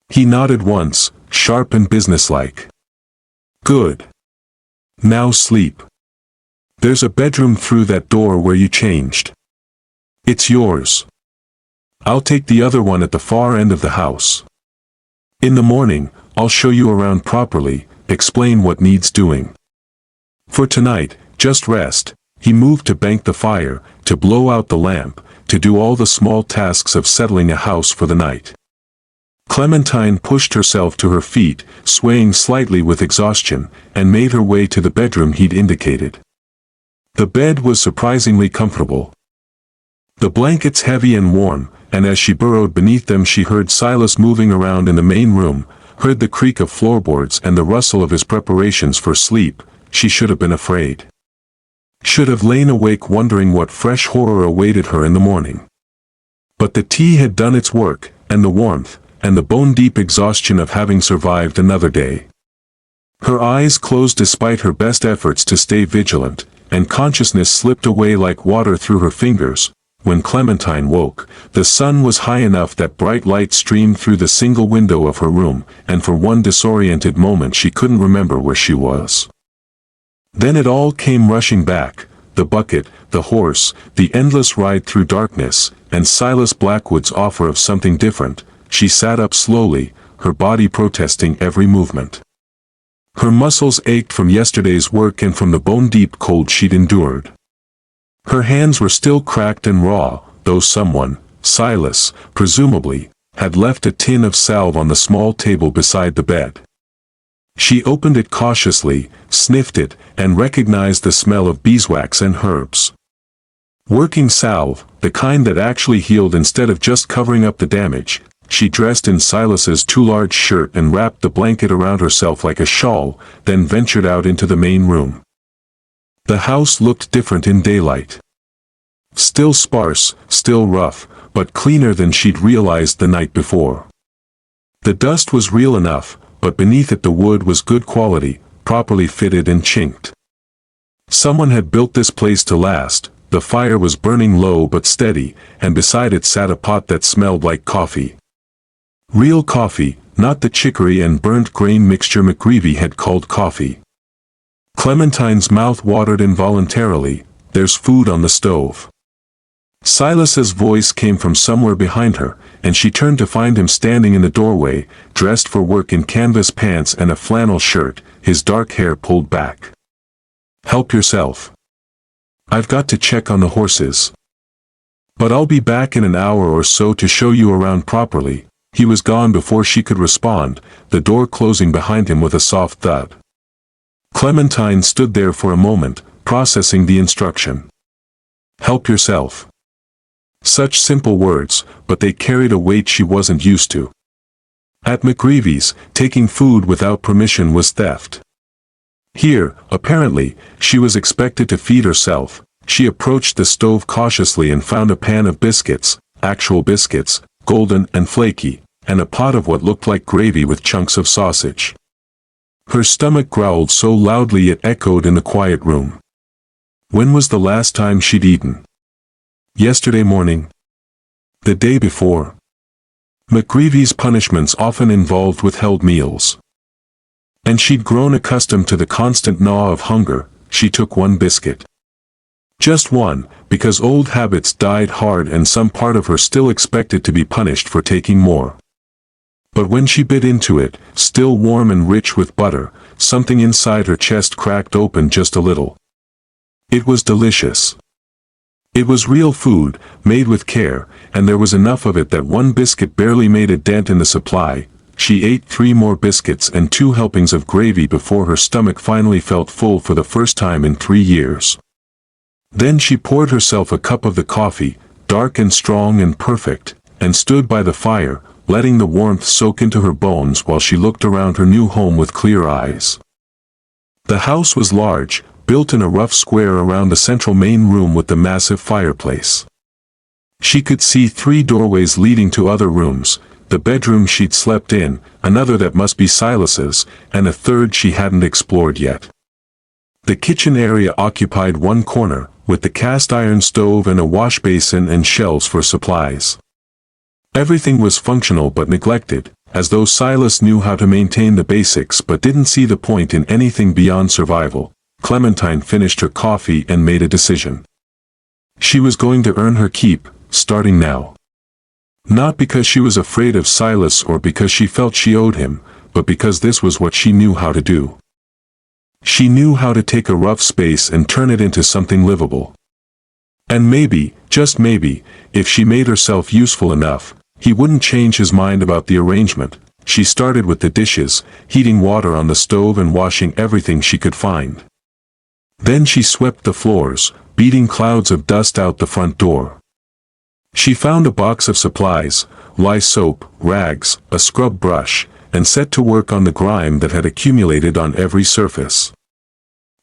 He nodded once, sharp and businesslike. Good. Now sleep. There's a bedroom through that door where you changed. It's yours. I'll take the other one at the far end of the house. In the morning, I'll show you around properly, explain what needs doing. For tonight, just rest. He moved to bank the fire, to blow out the lamp, to do all the small tasks of settling a house for the night. Clementine pushed herself to her feet, swaying slightly with exhaustion, and made her way to the bedroom he'd indicated. The bed was surprisingly comfortable. The blankets heavy and warm, and as she burrowed beneath them she heard Silas moving around in the main room, heard the creak of floorboards and the rustle of his preparations for sleep. She should have been afraid. Should have lain awake wondering what fresh horror awaited her in the morning. But the tea had done its work, and the warmth, and the bone-deep exhaustion of having survived another day. Her eyes closed despite her best efforts to stay vigilant, and consciousness slipped away like water through her fingers. When Clementine woke, the sun was high enough that bright light streamed through the single window of her room, and for one disoriented moment she couldn't remember where she was. Then it all came rushing back, the bucket, the horse, the endless ride through darkness, and Silas Blackwood's offer of something different. She sat up slowly, her body protesting every movement. Her muscles ached from yesterday's work and from the bone-deep cold she'd endured. Her hands were still cracked and raw, though someone, Silas, presumably, had left a tin of salve on the small table beside the bed. She opened it cautiously, sniffed it, and recognized the smell of beeswax and herbs. Working salve, the kind that actually healed instead of just covering up the damage. She dressed in Silas's too-large shirt and wrapped the blanket around herself like a shawl, then ventured out into the main room. The house looked different in daylight. Still sparse, still rough, but cleaner than she'd realized the night before. The dust was real enough, but beneath it the wood was good quality, properly fitted and chinked. Someone had built this place to last. The fire was burning low but steady, and beside it sat a pot that smelled like coffee. Real coffee, not the chicory and burnt grain mixture McGreevy had called coffee. Clementine's mouth watered involuntarily. There's food on the stove. Silas's voice came from somewhere behind her, and she turned to find him standing in the doorway, dressed for work in canvas pants and a flannel shirt, his dark hair pulled back. Help yourself. I've got to check on the horses. But I'll be back in an hour or so to show you around properly. He was gone before she could respond, the door closing behind him with a soft thud. Clementine stood there for a moment, processing the instruction. Help yourself. Such simple words, but they carried a weight she wasn't used to. At McGreevy's, taking food without permission was theft. Here, apparently, she was expected to feed herself. She approached the stove cautiously and found a pan of biscuits, actual biscuits, golden and flaky, and a pot of what looked like gravy with chunks of sausage. Her stomach growled so loudly it echoed in the quiet room. When was the last time she'd eaten? Yesterday morning? The day before? McGreevy's punishments often involved withheld meals. And she'd grown accustomed to the constant gnaw of hunger. She took one biscuit. Just one, because old habits died hard and some part of her still expected to be punished for taking more. But when she bit into it, still warm and rich with butter, something inside her chest cracked open just a little. It was delicious. It was real food, made with care, and there was enough of it that one biscuit barely made a dent in the supply. She ate 3 more biscuits and 2 helpings of gravy before her stomach finally felt full for the first time in 3 years. Then she poured herself a cup of the coffee, dark and strong and perfect, and stood by the fire, letting the warmth soak into her bones while she looked around her new home with clear eyes. The house was large, built in a rough square around the central main room with the massive fireplace. She could see 3 doorways leading to other rooms, the bedroom she'd slept in, another that must be Silas's, and a third she hadn't explored yet. The kitchen area occupied one corner, with the cast-iron stove and a wash basin and shelves for supplies. Everything was functional but neglected, as though Silas knew how to maintain the basics but didn't see the point in anything beyond survival. Clementine finished her coffee and made a decision. She was going to earn her keep, starting now. Not because she was afraid of Silas or because she felt she owed him, but because this was what she knew how to do. She knew how to take a rough space and turn it into something livable. And maybe, just maybe, if she made herself useful enough, he wouldn't change his mind about the arrangement. She started with the dishes, heating water on the stove and washing everything she could find. Then she swept the floors, beating clouds of dust out the front door. She found a box of supplies, lye soap, rags, a scrub brush, and set to work on the grime that had accumulated on every surface.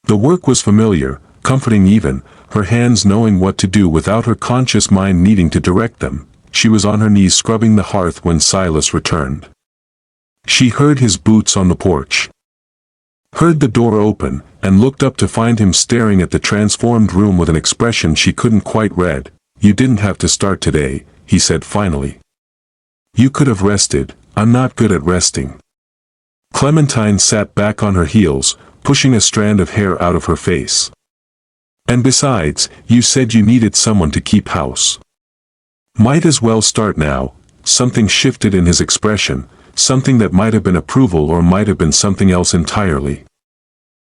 The work was familiar, comforting even, her hands knowing what to do without her conscious mind needing to direct them. She was on her knees scrubbing the hearth when Silas returned. She heard his boots on the porch, heard the door open, and looked up to find him staring at the transformed room with an expression she couldn't quite read. "You didn't have to start today," he said finally. "You could have rested. I'm not good at resting." Clementine sat back on her heels, pushing a strand of hair out of her face. "And besides, you said you needed someone to keep house. Might as well start now." Something shifted in his expression, something that might have been approval or might have been something else entirely.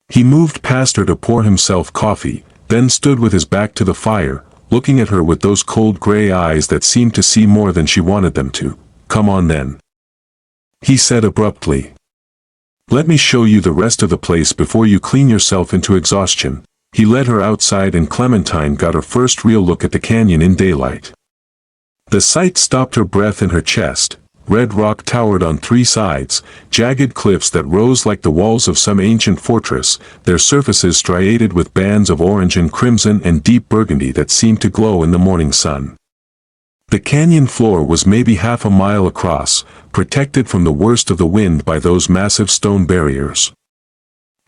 He moved past her to pour himself coffee, then stood with his back to the fire, looking at her with those cold gray eyes that seemed to see more than she wanted them to. "Come on then," he said abruptly. "Let me show you the rest of the place before you clean yourself into exhaustion." He led her outside and Clementine got her first real look at the canyon in daylight. The sight stopped her breath in her chest. Red rock towered on three sides, jagged cliffs that rose like the walls of some ancient fortress, their surfaces striated with bands of orange and crimson and deep burgundy that seemed to glow in the morning sun. The canyon floor was maybe half a mile across, protected from the worst of the wind by those massive stone barriers.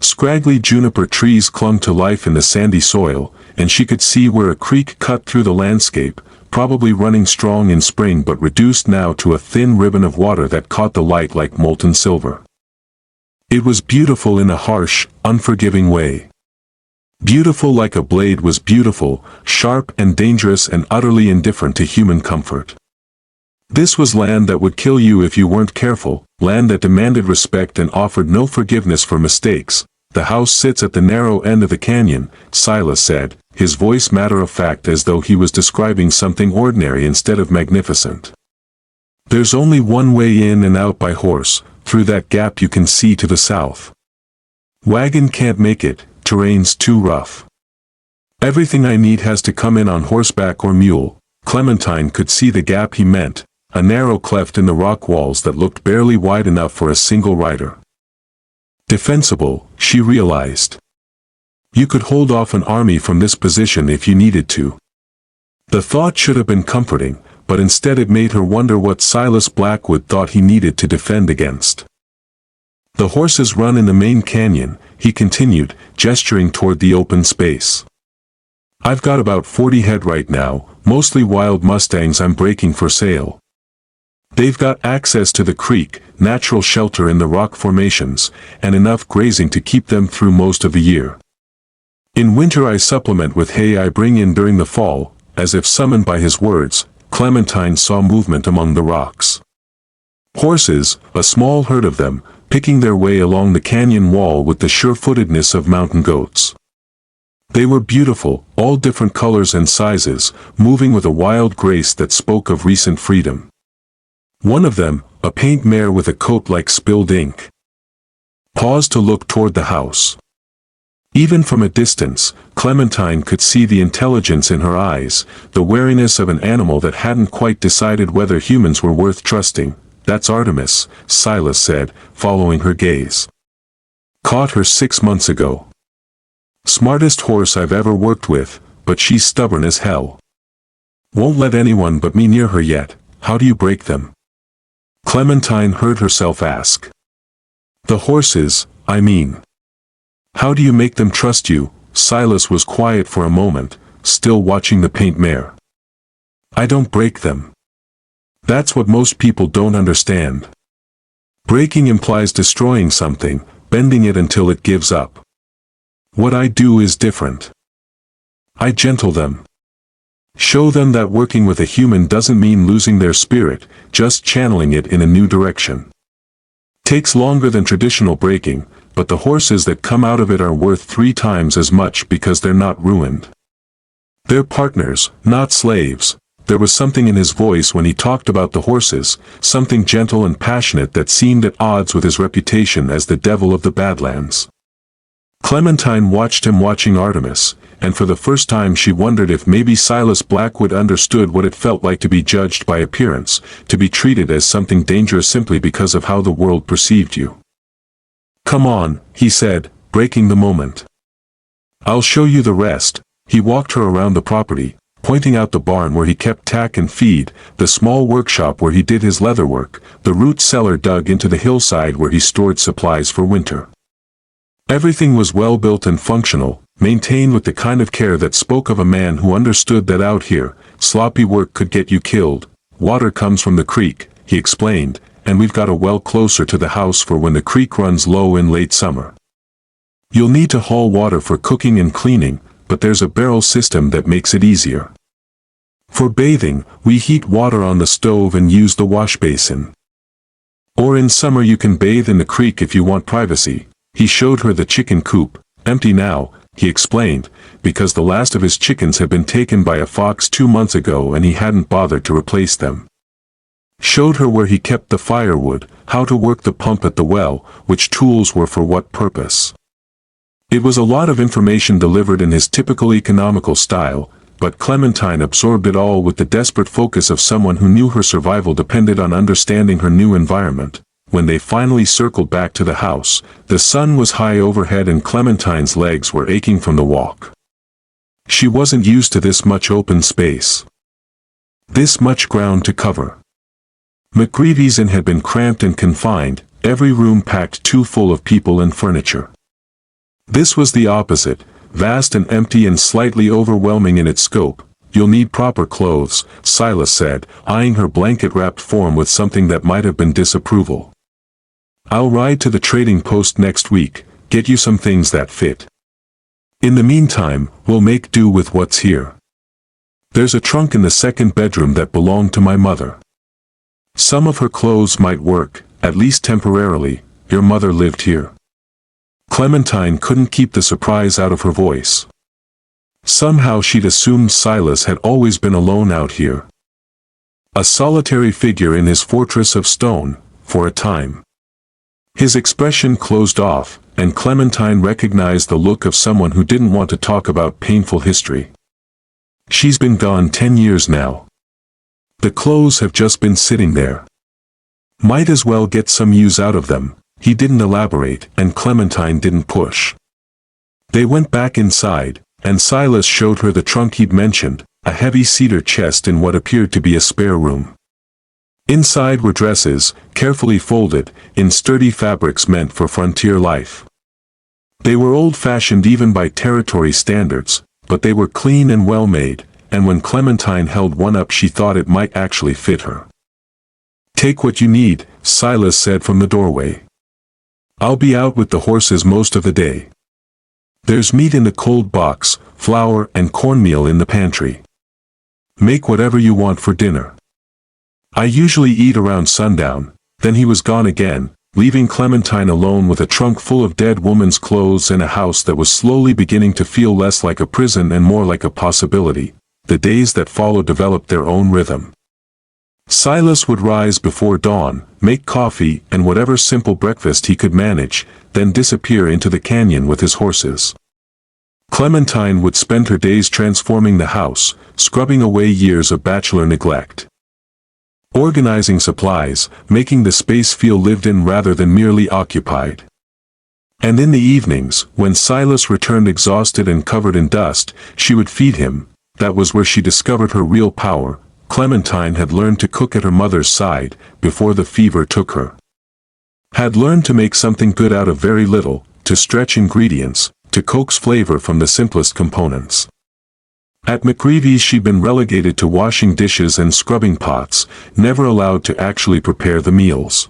Scraggly juniper trees clung to life in the sandy soil, and she could see where a creek cut through the landscape, probably running strong in spring but reduced now to a thin ribbon of water that caught the light like molten silver. It was beautiful in a harsh, unforgiving way. Beautiful like a blade was beautiful, sharp and dangerous and utterly indifferent to human comfort. This was land that would kill you if you weren't careful, land that demanded respect and offered no forgiveness for mistakes. "The house sits at the narrow end of the canyon," Silas said, his voice matter-of-fact as though he was describing something ordinary instead of magnificent. "There's only one way in and out by horse, through that gap you can see to the south. Wagon can't make it, terrain's too rough. Everything I need has to come in on horseback or mule." Clementine could see the gap he meant, a narrow cleft in the rock walls that looked barely wide enough for a single rider. Defensible, she realized. You could hold off an army from this position if you needed to. The thought should have been comforting, but instead it made her wonder what Silas Blackwood thought he needed to defend against. "The horses run in the main canyon," he continued, gesturing toward the open space. "I've got about 40 head right now, mostly wild Mustangs I'm breaking for sale. They've got access to the creek, natural shelter in the rock formations, and enough grazing to keep them through most of the year. In winter I supplement with hay I bring in during the fall." As if summoned by his words, Clementine saw movement among the rocks. Horses, a small herd of them, picking their way along the canyon wall with the sure-footedness of mountain goats. They were beautiful, all different colors and sizes, moving with a wild grace that spoke of recent freedom. One of them, a paint mare with a coat like spilled ink, paused to look toward the house. Even from a distance, Clementine could see the intelligence in her eyes, the wariness of an animal that hadn't quite decided whether humans were worth trusting. "That's Artemis," Silas said, following her gaze. "Caught her 6 months ago. Smartest horse I've ever worked with, but she's stubborn as hell. Won't let anyone but me near her yet. How do you break them?" Clementine heard herself ask. "The horses, I mean. How do you make them trust you?" Silas was quiet for a moment, still watching the paint mare. "I don't break them. That's what most people don't understand. Breaking implies destroying something, bending it until it gives up. What I do is different. I gentle them. Show them that working with a human doesn't mean losing their spirit, just channeling it in a new direction. Takes longer than traditional breaking, but the horses that come out of it are worth 3 times as much because they're not ruined. They're partners, not slaves." There was something in his voice when he talked about the horses, something gentle and passionate that seemed at odds with his reputation as the devil of the Badlands. Clementine watched him watching Artemis, and for the first time she wondered if maybe Silas Blackwood understood what it felt like to be judged by appearance, to be treated as something dangerous simply because of how the world perceived you. "Come on," he said, breaking the moment. "I'll show you the rest." He walked her around the property, pointing out the barn where he kept tack and feed, the small workshop where he did his leatherwork, the root cellar dug into the hillside where he stored supplies for winter. Everything was well built and functional, maintained with the kind of care that spoke of a man who understood that out here, sloppy work could get you killed. "Water comes from the creek," he explained, "and we've got a well closer to the house for when the creek runs low in late summer. You'll need to haul water for cooking and cleaning, but there's a barrel system that makes it easier. For bathing, we heat water on the stove and use the wash basin. Or in summer you can bathe in the creek if you want privacy." He showed her the chicken coop, empty now, he explained, because the last of his chickens had been taken by a fox 2 months ago and he hadn't bothered to replace them. Showed her where he kept the firewood, how to work the pump at the well, which tools were for what purpose. It was a lot of information delivered in his typical economical style, but Clementine absorbed it all with the desperate focus of someone who knew her survival depended on understanding her new environment. When they finally circled back to the house, the sun was high overhead and Clementine's legs were aching from the walk. She wasn't used to this much open space. This much ground to cover. McGreevy's Inn had been cramped and confined, every room packed too full of people and furniture. This was the opposite, vast and empty and slightly overwhelming in its scope. "You'll need proper clothes," Silas said, eyeing her blanket-wrapped form with something that might have been disapproval. "I'll ride to the trading post next week, get you some things that fit. In the meantime, we'll make do with what's here. There's a trunk in the second bedroom that belonged to my mother. Some of her clothes might work, at least temporarily. Your mother lived here." Clementine couldn't keep the surprise out of her voice. Somehow she'd assumed Silas had always been alone out here. A solitary figure in his fortress of stone, for a time. His expression closed off, and Clementine recognized the look of someone who didn't want to talk about painful history. "She's been gone 10 years now. The clothes have just been sitting there. Might as well get some use out of them." He didn't elaborate, and Clementine didn't push. They went back inside, and Silas showed her the trunk he'd mentioned, a heavy cedar chest in what appeared to be a spare room. Inside were dresses, carefully folded, in sturdy fabrics meant for frontier life. They were old-fashioned even by territory standards, but they were clean and well-made, and when Clementine held one up she thought it might actually fit her. "Take what you need," Silas said from the doorway. "I'll be out with the horses most of the day. There's meat in the cold box, flour and cornmeal in the pantry. Make whatever you want for dinner. I usually eat around sundown." Then he was gone again, leaving Clementine alone with a trunk full of dead woman's clothes and a house that was slowly beginning to feel less like a prison and more like a possibility. The days that followed developed their own rhythm. Silas would rise before dawn, make coffee and whatever simple breakfast he could manage, then disappear into the canyon with his horses. Clementine would spend her days transforming the house, scrubbing away years of bachelor neglect. Organizing supplies, making the space feel lived in rather than merely occupied. And in the evenings, when Silas returned exhausted and covered in dust, she would feed him. That was where she discovered her real power. Clementine had learned to cook at her mother's side, before the fever took her. Had learned to make something good out of very little, to stretch ingredients, to coax flavor from the simplest components. At McGreevy's she'd been relegated to washing dishes and scrubbing pots, never allowed to actually prepare the meals.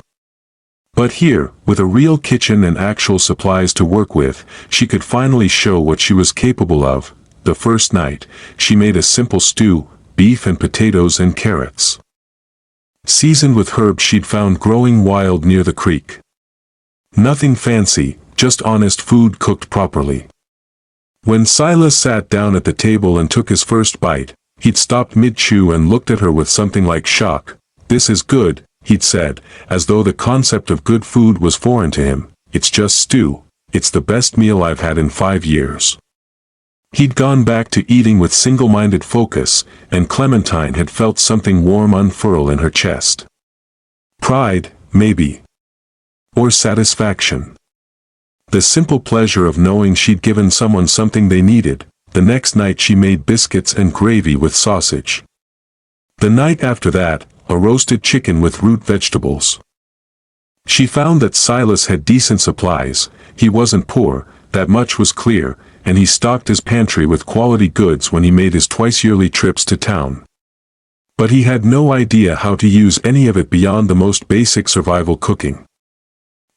But here, with a real kitchen and actual supplies to work with, she could finally show what she was capable of. The first night, she made a simple stew, beef and potatoes and carrots. Seasoned with herbs she'd found growing wild near the creek. Nothing fancy, just honest food cooked properly. When Silas sat down at the table and took his first bite, he'd stopped mid-chew and looked at her with something like shock. "This is good," he'd said, as though the concept of good food was foreign to him. "It's just stew. "It's the best meal I've had in 5 years." He'd gone back to eating with single-minded focus, and Clementine had felt something warm unfurl in her chest. Pride, maybe. Or satisfaction. The simple pleasure of knowing she'd given someone something they needed. The next night she made biscuits and gravy with sausage. The night after that, a roasted chicken with root vegetables. She found that Silas had decent supplies. He wasn't poor, that much was clear, and he stocked his pantry with quality goods when he made his twice-yearly trips to town. But he had no idea how to use any of it beyond the most basic survival cooking.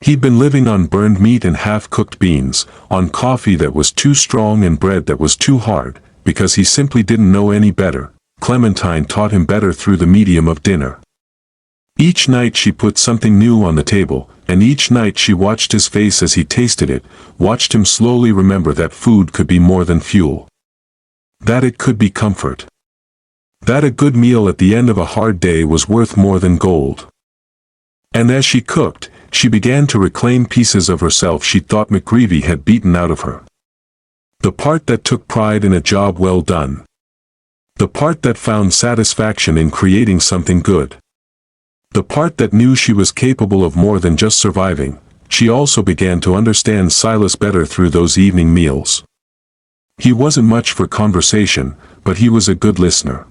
He'd been living on burned meat and half-cooked beans, on coffee that was too strong and bread that was too hard, because he simply didn't know any better. Clementine taught him better through the medium of dinner. Each night she put something new on the table, and each night she watched his face as he tasted it, watched him slowly remember that food could be more than fuel. That it could be comfort. That a good meal at the end of a hard day was worth more than gold. And as she cooked, she began to reclaim pieces of herself she thought McGreevy had beaten out of her. The part that took pride in a job well done. The part that found satisfaction in creating something good. The part that knew she was capable of more than just surviving. She also began to understand Silas better through those evening meals. He wasn't much for conversation, but he was a good listener.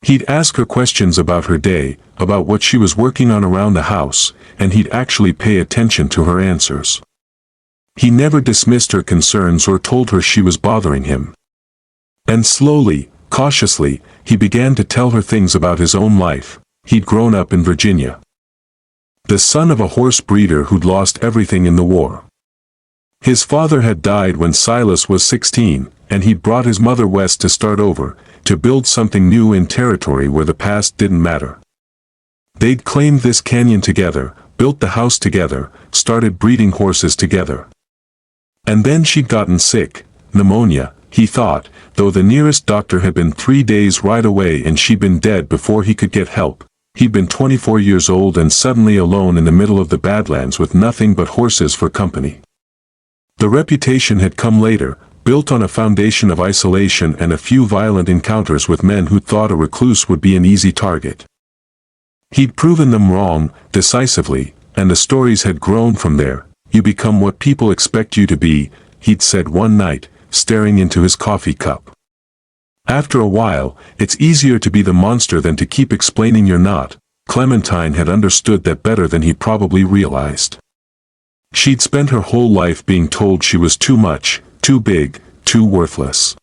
He'd ask her questions about her day, about what she was working on around the house, and he'd actually pay attention to her answers. He never dismissed her concerns or told her she was bothering him. And slowly, cautiously, he began to tell her things about his own life. He'd grown up in Virginia. The son of a horse breeder who'd lost everything in the war. His father had died when Silas was 16, and he'd brought his mother west to start over, to build something new in territory where the past didn't matter. They'd claimed this canyon together, built the house together, started breeding horses together. And then she'd gotten sick, pneumonia, he thought, though the nearest doctor had been 3 days' ride away and she'd been dead before he could get help. He'd been 24 years old and suddenly alone in the middle of the Badlands with nothing but horses for company. The reputation had come later, built on a foundation of isolation and a few violent encounters with men who thought a recluse would be an easy target. He'd proven them wrong, decisively, and the stories had grown from there. "You become what people expect you to be," he'd said one night, staring into his coffee cup. After a while, it's easier to be the monster than to keep explaining you're not. Clementine had understood that better than he probably realized. She'd spent her whole life being told she was too much, too big, too worthless.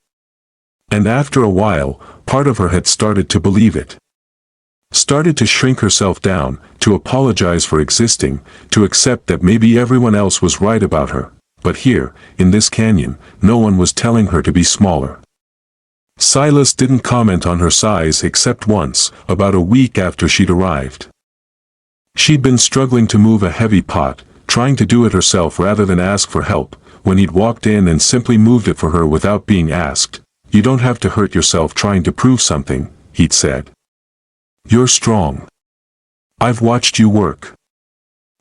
And after a while, part of her had started to believe it. Started to shrink herself down, to apologize for existing, to accept that maybe everyone else was right about her. But here, in this canyon, no one was telling her to be smaller. Silas didn't comment on her size except once, about a week after she'd arrived. She'd been struggling to move a heavy pot, trying to do it herself rather than ask for help, when he'd walked in and simply moved it for her without being asked. "You don't have to hurt yourself trying to prove something," he'd said. "You're strong. I've watched you work.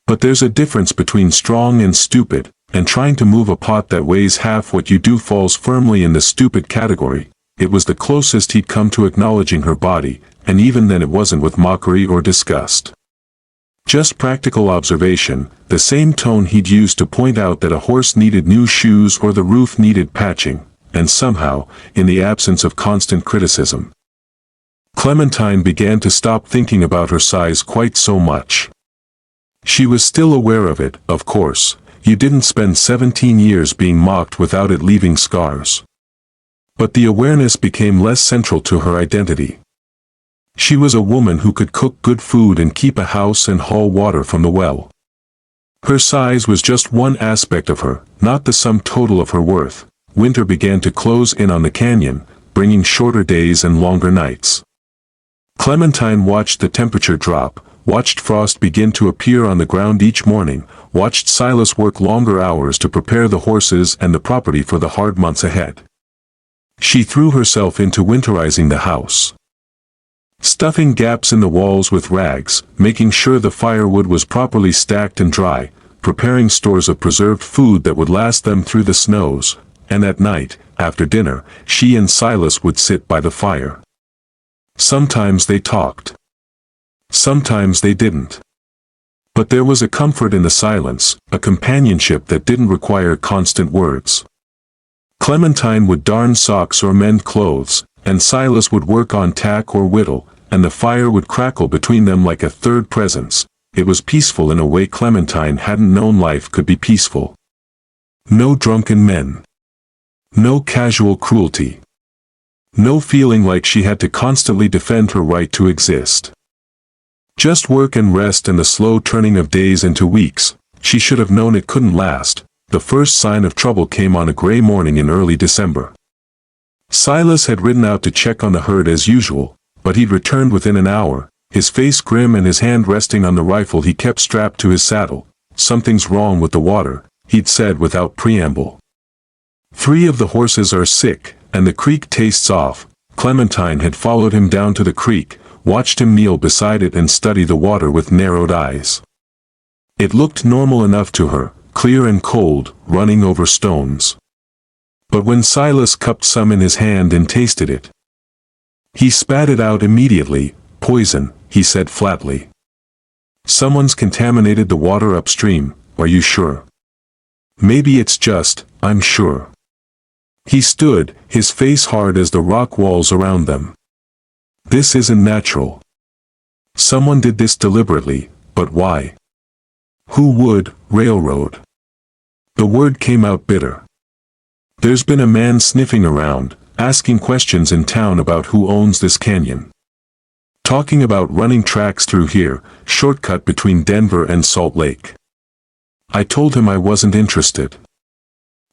But there's a difference between strong and stupid, and trying to move a pot that weighs half what you do falls firmly in the stupid category." It was the closest he'd come to acknowledging her body, and even then it wasn't with mockery or disgust. Just practical observation, the same tone he'd used to point out that a horse needed new shoes or the roof needed patching, and somehow, in the absence of constant criticism, Clementine began to stop thinking about her size quite so much. She was still aware of it, of course. You didn't spend 17 years being mocked without it leaving scars. But the awareness became less central to her identity. She was a woman who could cook good food and keep a house and haul water from the well. Her size was just one aspect of her, not the sum total of her worth. Winter began to close in on the canyon, bringing shorter days and longer nights. Clementine watched the temperature drop, watched frost begin to appear on the ground each morning, watched Silas work longer hours to prepare the horses and the property for the hard months ahead. She threw herself into winterizing the house. Stuffing gaps in the walls with rags, making sure the firewood was properly stacked and dry, preparing stores of preserved food that would last them through the snows, and at night, after dinner, she and Silas would sit by the fire. Sometimes they talked. Sometimes they didn't. But there was a comfort in the silence, a companionship that didn't require constant words. Clementine would darn socks or mend clothes, and Silas would work on tack or whittle, and the fire would crackle between them like a third presence. It was peaceful in a way Clementine hadn't known life could be peaceful. No drunken men. No casual cruelty. No feeling like she had to constantly defend her right to exist. Just work and rest and the slow turning of days into weeks. She should have known it couldn't last. The first sign of trouble came on a gray morning in early December. Silas had ridden out to check on the herd as usual, but he'd returned within an hour, his face grim and his hand resting on the rifle he kept strapped to his saddle. "Something's wrong with the water," he'd said without preamble. "3 of the horses are sick, and the creek tastes off." Clementine had followed him down to the creek, watched him kneel beside it and study the water with narrowed eyes. It looked normal enough to her, clear and cold, running over stones. But when Silas cupped some in his hand and tasted it, he spat it out immediately. "Poison," he said flatly. "Someone's contaminated the water upstream, are you sure?" "Maybe it's just, I'm sure." He stood, his face hard as the rock walls around them. "This isn't natural. Someone did this deliberately, but why? Who would? Railroad." The word came out bitter. "There's been a man sniffing around, asking questions in town about who owns this canyon. Talking about running tracks through here, shortcut between Denver and Salt Lake. I told him I wasn't interested.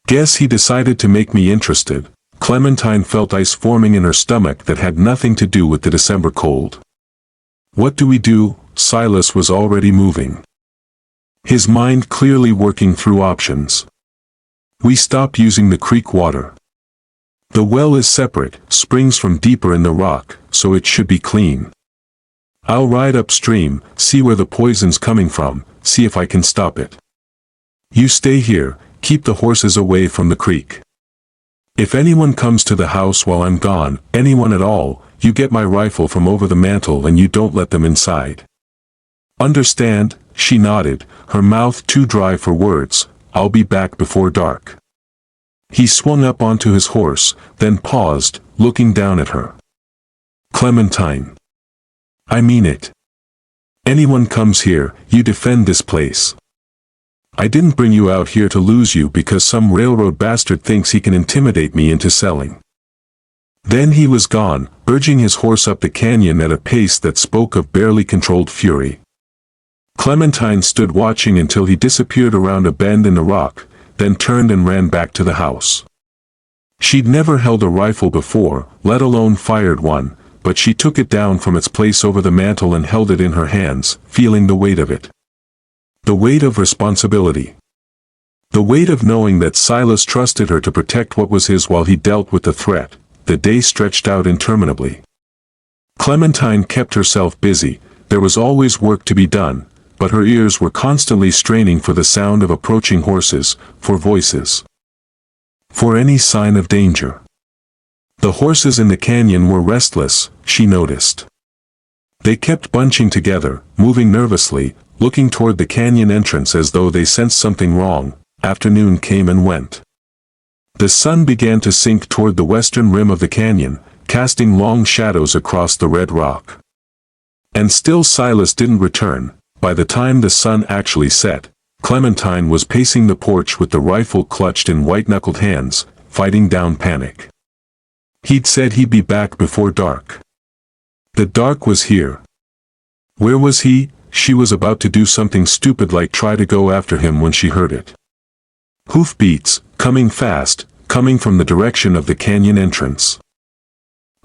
Guess he decided to make me interested." Clementine felt ice forming in her stomach that had nothing to do with the December cold. "What do we do?" Silas was already moving, his mind clearly working through options. "We stop using the creek water. The well is separate, springs from deeper in the rock, so it should be clean. I'll ride upstream, see where the poison's coming from, see if I can stop it. You stay here, keep the horses away from the creek. If anyone comes to the house while I'm gone, anyone at all, you get my rifle from over the mantel and you don't let them inside. Understand?" She nodded, her mouth too dry for words. "I'll be back before dark." He swung up onto his horse, then paused, looking down at her. "Clementine. I mean it. Anyone comes here, you defend this place. I didn't bring you out here to lose you because some railroad bastard thinks he can intimidate me into selling." Then he was gone, urging his horse up the canyon at a pace that spoke of barely controlled fury. Clementine stood watching until he disappeared around a bend in the rock, then turned and ran back to the house. She'd never held a rifle before, let alone fired one, but she took it down from its place over the mantel and held it in her hands, feeling the weight of it. The weight of responsibility. The weight of knowing that Silas trusted her to protect what was his while he dealt with the threat. The day stretched out interminably. Clementine kept herself busy. There was always work to be done, but her ears were constantly straining for the sound of approaching horses, for voices, for any sign of danger. The horses in the canyon were restless, she noticed. They kept bunching together, moving nervously, looking toward the canyon entrance as though they sensed something wrong. Afternoon came and went. The sun began to sink toward the western rim of the canyon, casting long shadows across the red rock. And still Silas didn't return. By the time the sun actually set, Clementine was pacing the porch with the rifle clutched in white-knuckled hands, fighting down panic. He'd said he'd be back before dark. The dark was here. Where was he? She was about to do something stupid like try to go after him when she heard it. Hoofbeats, coming fast, coming from the direction of the canyon entrance.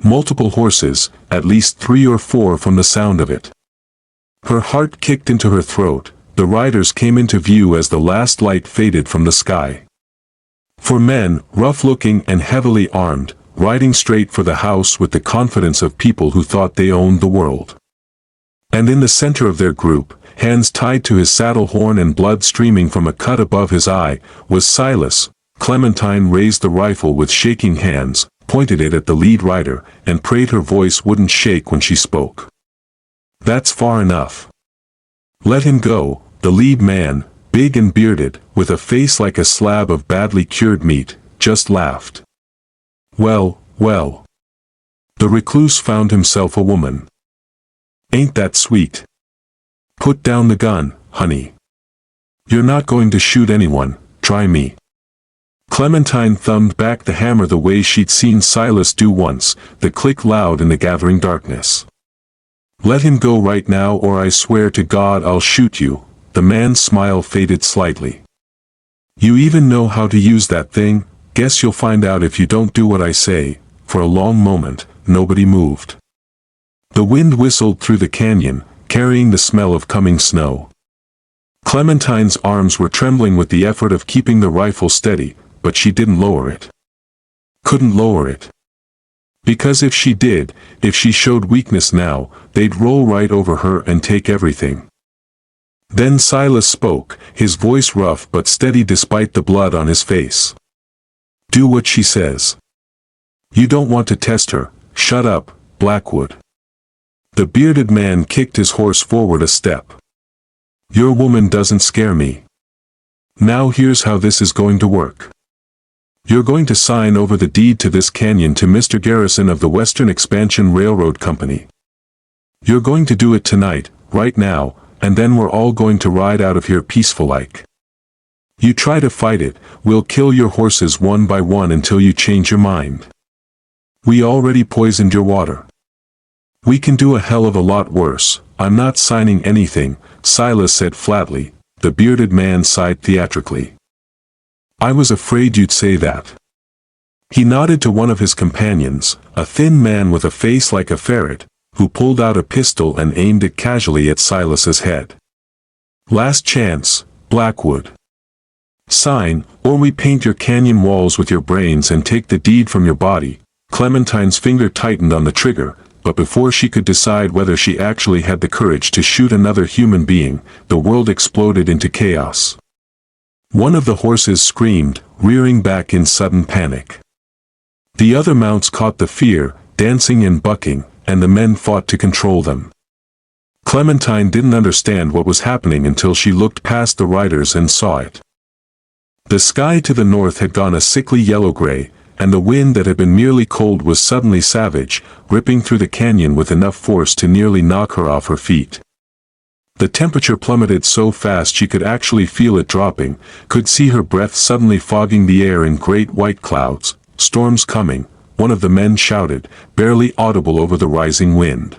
Multiple horses, at least 3 or 4 from the sound of it. Her heart kicked into her throat. The riders came into view as the last light faded from the sky. 4 men, rough-looking and heavily armed, riding straight for the house with the confidence of people who thought they owned the world. And in the center of their group, hands tied to his saddle horn and blood streaming from a cut above his eye, was Silas. Clementine raised the rifle with shaking hands, pointed it at the lead rider, and prayed her voice wouldn't shake when she spoke. "That's far enough. Let him go." The lead man, big and bearded, with a face like a slab of badly cured meat, just laughed. "Well, well. The recluse found himself a woman. Ain't that sweet? Put down the gun, honey. You're not going to shoot anyone, try me." Clementine thumbed back the hammer the way she'd seen Silas do once, the click loud in the gathering darkness. "Let him go right now or I swear to God I'll shoot you." The man's smile faded slightly. "You even know how to use that thing? Guess you'll find out if you don't do what I say." For a long moment, nobody moved. The wind whistled through the canyon, carrying the smell of coming snow. Clementine's arms were trembling with the effort of keeping the rifle steady, but she didn't lower it. Couldn't lower it. Because if she did, if she showed weakness now, they'd roll right over her and take everything. Then Silas spoke, his voice rough but steady despite the blood on his face. "Do what she says. You don't want to test her. Shut up, Blackwood." The bearded man kicked his horse forward a step. "Your woman doesn't scare me. Now here's how this is going to work. You're going to sign over the deed to this canyon to Mr. Garrison of the Western Expansion Railroad Company. You're going to do it tonight, right now, and then we're all going to ride out of here peaceful-like. You try to fight it, we'll kill your horses one by one until you change your mind. We already poisoned your water. We can do a hell of a lot worse." "I'm not signing anything," Silas said flatly. The bearded man sighed theatrically. "I was afraid you'd say that." He nodded to one of his companions, a thin man with a face like a ferret, who pulled out a pistol and aimed it casually at Silas's head. "Last chance, Blackwood. Sign, or we paint your canyon walls with your brains and take the deed from your body." Clementine's finger tightened on the trigger, but before she could decide whether she actually had the courage to shoot another human being, the world exploded into chaos. One of the horses screamed, rearing back in sudden panic. The other mounts caught the fear, dancing and bucking, and the men fought to control them. Clementine didn't understand what was happening until she looked past the riders and saw it. The sky to the north had gone a sickly yellow-gray, and the wind that had been merely cold was suddenly savage, ripping through the canyon with enough force to nearly knock her off her feet. The temperature plummeted so fast she could actually feel it dropping, could see her breath suddenly fogging the air in great white clouds. "Storm's coming," one of the men shouted, barely audible over the rising wind.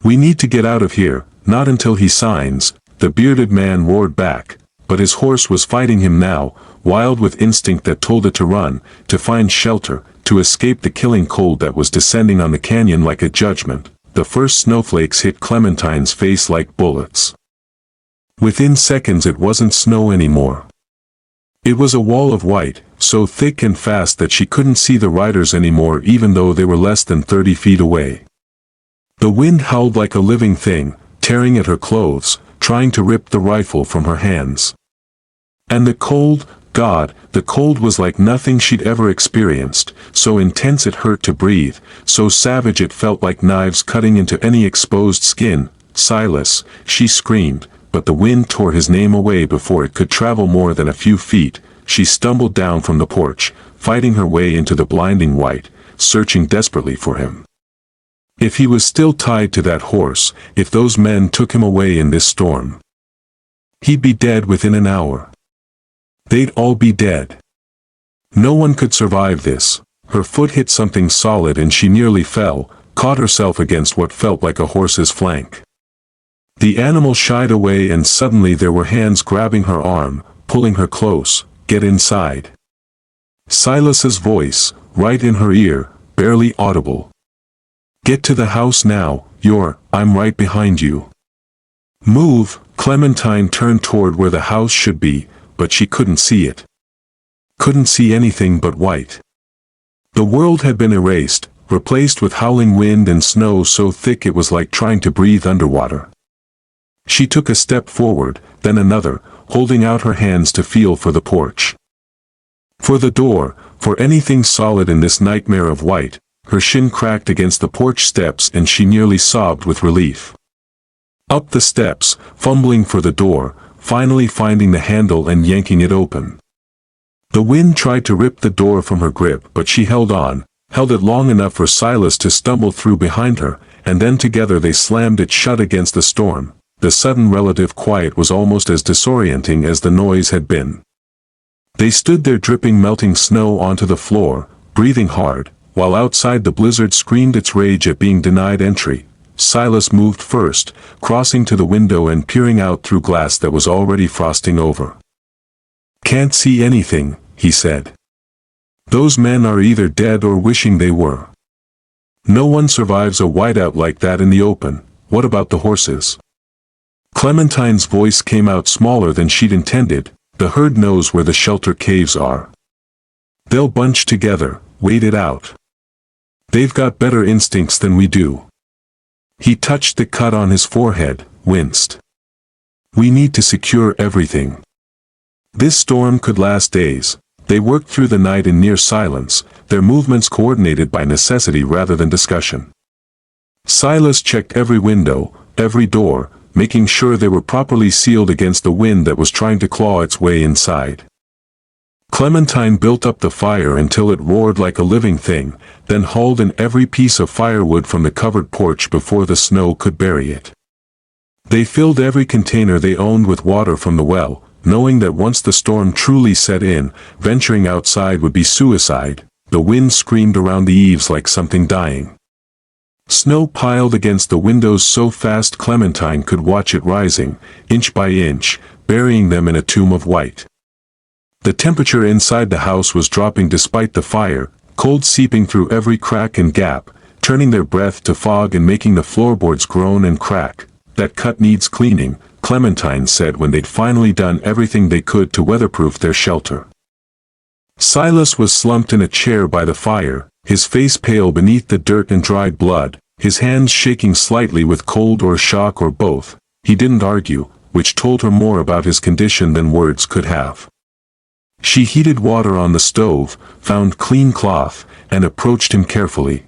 "We need to get out of here, not until he signs," the bearded man roared back, but his horse was fighting him now, wild with instinct that told it to run, to find shelter, to escape the killing cold that was descending on the canyon like a judgment. The first snowflakes hit Clementine's face like bullets. Within seconds it wasn't snow anymore. It was a wall of white, so thick and fast that she couldn't see the riders anymore even though they were less than 30 feet away. The wind howled like a living thing, tearing at her clothes, trying to rip the rifle from her hands. And the cold, God, the cold was like nothing she'd ever experienced, so intense it hurt to breathe, so savage it felt like knives cutting into any exposed skin. "Silas," she screamed, but the wind tore his name away before it could travel more than a few feet. She stumbled down from the porch, fighting her way into the blinding white, searching desperately for him. If he was still tied to that horse, if those men took him away in this storm, he'd be dead within an hour. They'd all be dead. No one could survive this. Her foot hit something solid and she nearly fell, caught herself against what felt like a horse's flank. The animal shied away and suddenly there were hands grabbing her arm, pulling her close. "Get inside." Silas's voice, right in her ear, barely audible. "Get to the house now, I'm right behind you." "Move." Clementine turned toward where the house should be, but she couldn't see it. Couldn't see anything but white. The world had been erased, replaced with howling wind and snow so thick it was like trying to breathe underwater. She took a step forward, then another, holding out her hands to feel for the porch. For the door, for anything solid in this nightmare of white. Her shin cracked against the porch steps and she nearly sobbed with relief. Up the steps, fumbling for the door, finally finding the handle and yanking it open. The wind tried to rip the door from her grip, but she held on, held it long enough for Silas to stumble through behind her, and then together they slammed it shut against the storm. The sudden relative quiet was almost as disorienting as the noise had been. They stood there dripping melting snow onto the floor, breathing hard, while outside the blizzard screamed its rage at being denied entry. Silas moved first, crossing to the window and peering out through glass that was already frosting over. "Can't see anything," he said. "Those men are either dead or wishing they were. No one survives a whiteout like that in the open. What about the horses?" Clementine's voice came out smaller than she'd intended. "The herd knows where the shelter caves are. They'll bunch together, wait it out. They've got better instincts than we do." He touched the cut on his forehead, winced. "We need to secure everything. This storm could last days." They worked through the night in near silence, their movements coordinated by necessity rather than discussion. Silas checked every window, every door, making sure they were properly sealed against the wind that was trying to claw its way inside. Clementine built up the fire until it roared like a living thing, then hauled in every piece of firewood from the covered porch before the snow could bury it. They filled every container they owned with water from the well, knowing that once the storm truly set in, venturing outside would be suicide. The wind screamed around the eaves like something dying. Snow piled against the windows so fast Clementine could watch it rising, inch by inch, burying them in a tomb of white. The temperature inside the house was dropping despite the fire, cold seeping through every crack and gap, turning their breath to fog and making the floorboards groan and crack. "That cut needs cleaning," Clementine said when they'd finally done everything they could to weatherproof their shelter. Silas was slumped in a chair by the fire, his face pale beneath the dirt and dried blood, his hands shaking slightly with cold or shock or both. He didn't argue, which told her more about his condition than words could have. She heated water on the stove, found clean cloth, and approached him carefully.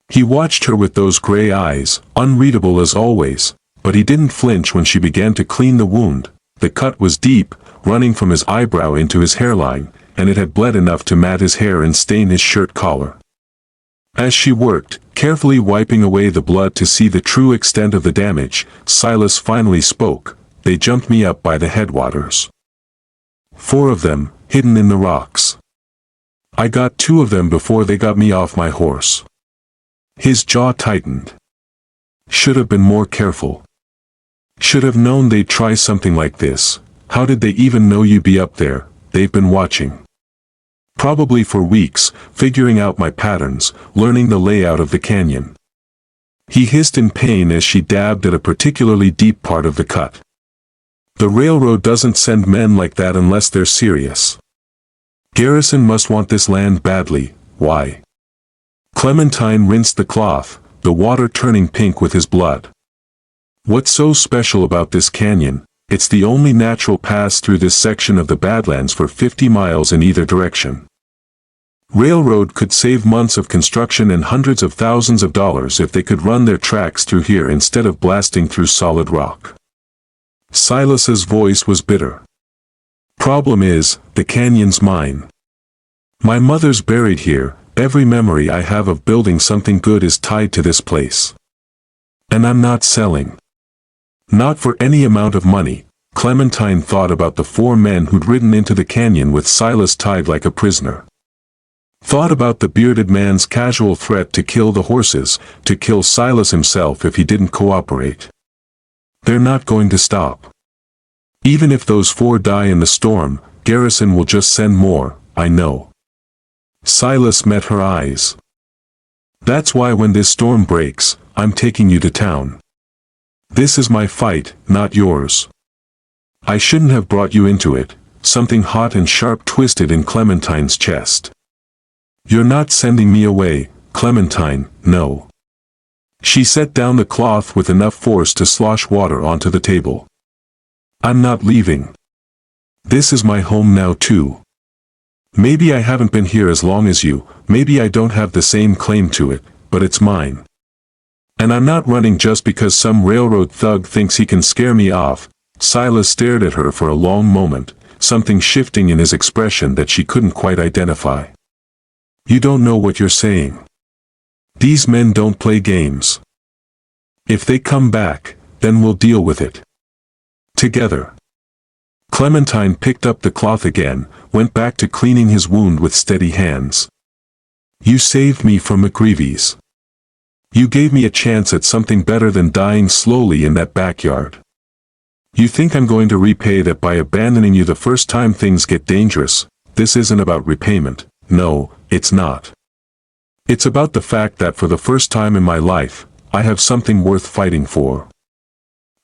He watched her with those gray eyes, unreadable as always, but he didn't flinch when she began to clean the wound. The cut was deep, running from his eyebrow into his hairline, and it had bled enough to mat his hair and stain his shirt collar. As she worked, carefully wiping away the blood to see the true extent of the damage, Silas finally spoke. "They jumped me up by the headwaters. 4 of them, hidden in the rocks. I got 2 of them before they got me off my horse." His jaw tightened. "Should have been more careful. Should have known they'd try something like this. How did they even know you'd be up there? They've been watching. Probably for weeks, figuring out my patterns, learning the layout of the canyon." He hissed in pain as she dabbed at a particularly deep part of the cut. "The railroad doesn't send men like that unless they're serious. Garrison must want this land badly. Why?" Clementine rinsed the cloth, the water turning pink with his blood. "What's so special about this canyon? It's the only natural pass through this section of the Badlands for 50 miles in either direction. Railroad could save months of construction and hundreds of thousands of dollars if they could run their tracks through here instead of blasting through solid rock." Silas's voice was bitter. "Problem is, the canyon's mine. My mother's buried here. Every memory I have of building something good is tied to this place. And I'm not selling. Not for any amount of money." Clementine thought about the 4 men who'd ridden into the canyon with Silas tied like a prisoner. Thought about the bearded man's casual threat to kill the horses, to kill Silas himself if he didn't cooperate. They're not going to stop. Even if those 4 die in the storm, Garrison will just send more, I know. Silas met her eyes. "That's why when this storm breaks, I'm taking you to town. This is my fight, not yours. I shouldn't have brought you into it." Something hot and sharp twisted in Clementine's chest. "You're not sending me away," Clementine, no. She set down the cloth with enough force to slosh water onto the table. I'm not leaving. This is my home now too. Maybe I haven't been here as long as you, maybe I don't have the same claim to it, but it's mine. And I'm not running just because some railroad thug thinks he can scare me off. Silas stared at her for a long moment, something shifting in his expression that she couldn't quite identify. You don't know what you're saying. These men don't play games. If they come back, then we'll deal with it. Together. Clementine picked up the cloth again, went back to cleaning his wound with steady hands. You saved me from McGreevy's. You gave me a chance at something better than dying slowly in that backyard. You think I'm going to repay that by abandoning you the first time things get dangerous? This isn't about repayment. No, it's not. It's about the fact that for the first time in my life, I have something worth fighting for.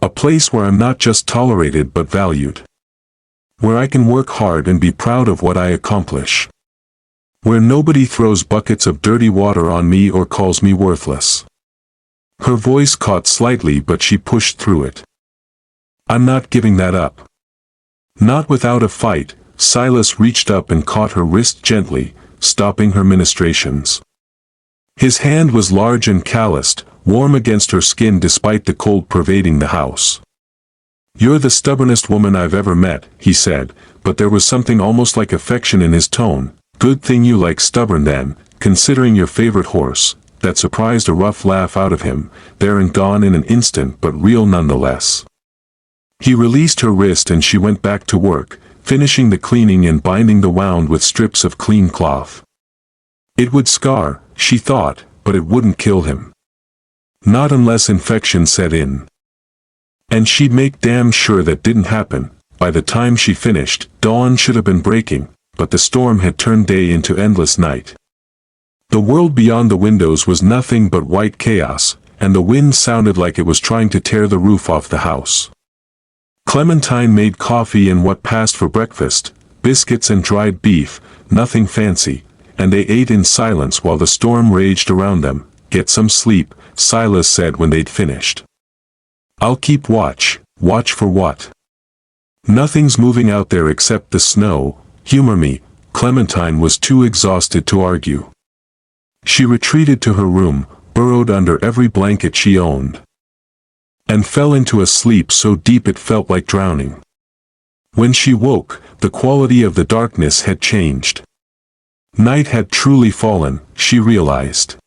A place where I'm not just tolerated but valued. Where I can work hard and be proud of what I accomplish. Where nobody throws buckets of dirty water on me or calls me worthless. Her voice caught slightly, but she pushed through it. I'm not giving that up. Not without a fight. Silas reached up and caught her wrist gently, stopping her ministrations. His hand was large and calloused, warm against her skin despite the cold pervading the house. You're the stubbornest woman I've ever met, he said, but there was something almost like affection in his tone. Good thing you like stubborn then, considering your favorite horse. That surprised a rough laugh out of him, there and gone in an instant but real nonetheless. He released her wrist and she went back to work, finishing the cleaning and binding the wound with strips of clean cloth. It would scar, she thought, but it wouldn't kill him. Not unless infection set in. And she'd make damn sure that didn't happen. By the time she finished, dawn should have been breaking, but the storm had turned day into endless night. The world beyond the windows was nothing but white chaos, and the wind sounded like it was trying to tear the roof off the house. Clementine made coffee and what passed for breakfast, biscuits and dried beef, nothing fancy, and they ate in silence while the storm raged around them. Get some sleep, Silas said when they'd finished. I'll keep watch. Watch for what? Nothing's moving out there except the snow. Humor me. Clementine was too exhausted to argue. She retreated to her room, burrowed under every blanket she owned, and fell into a sleep so deep it felt like drowning. When she woke, the quality of the darkness had changed. Night had truly fallen, she realized.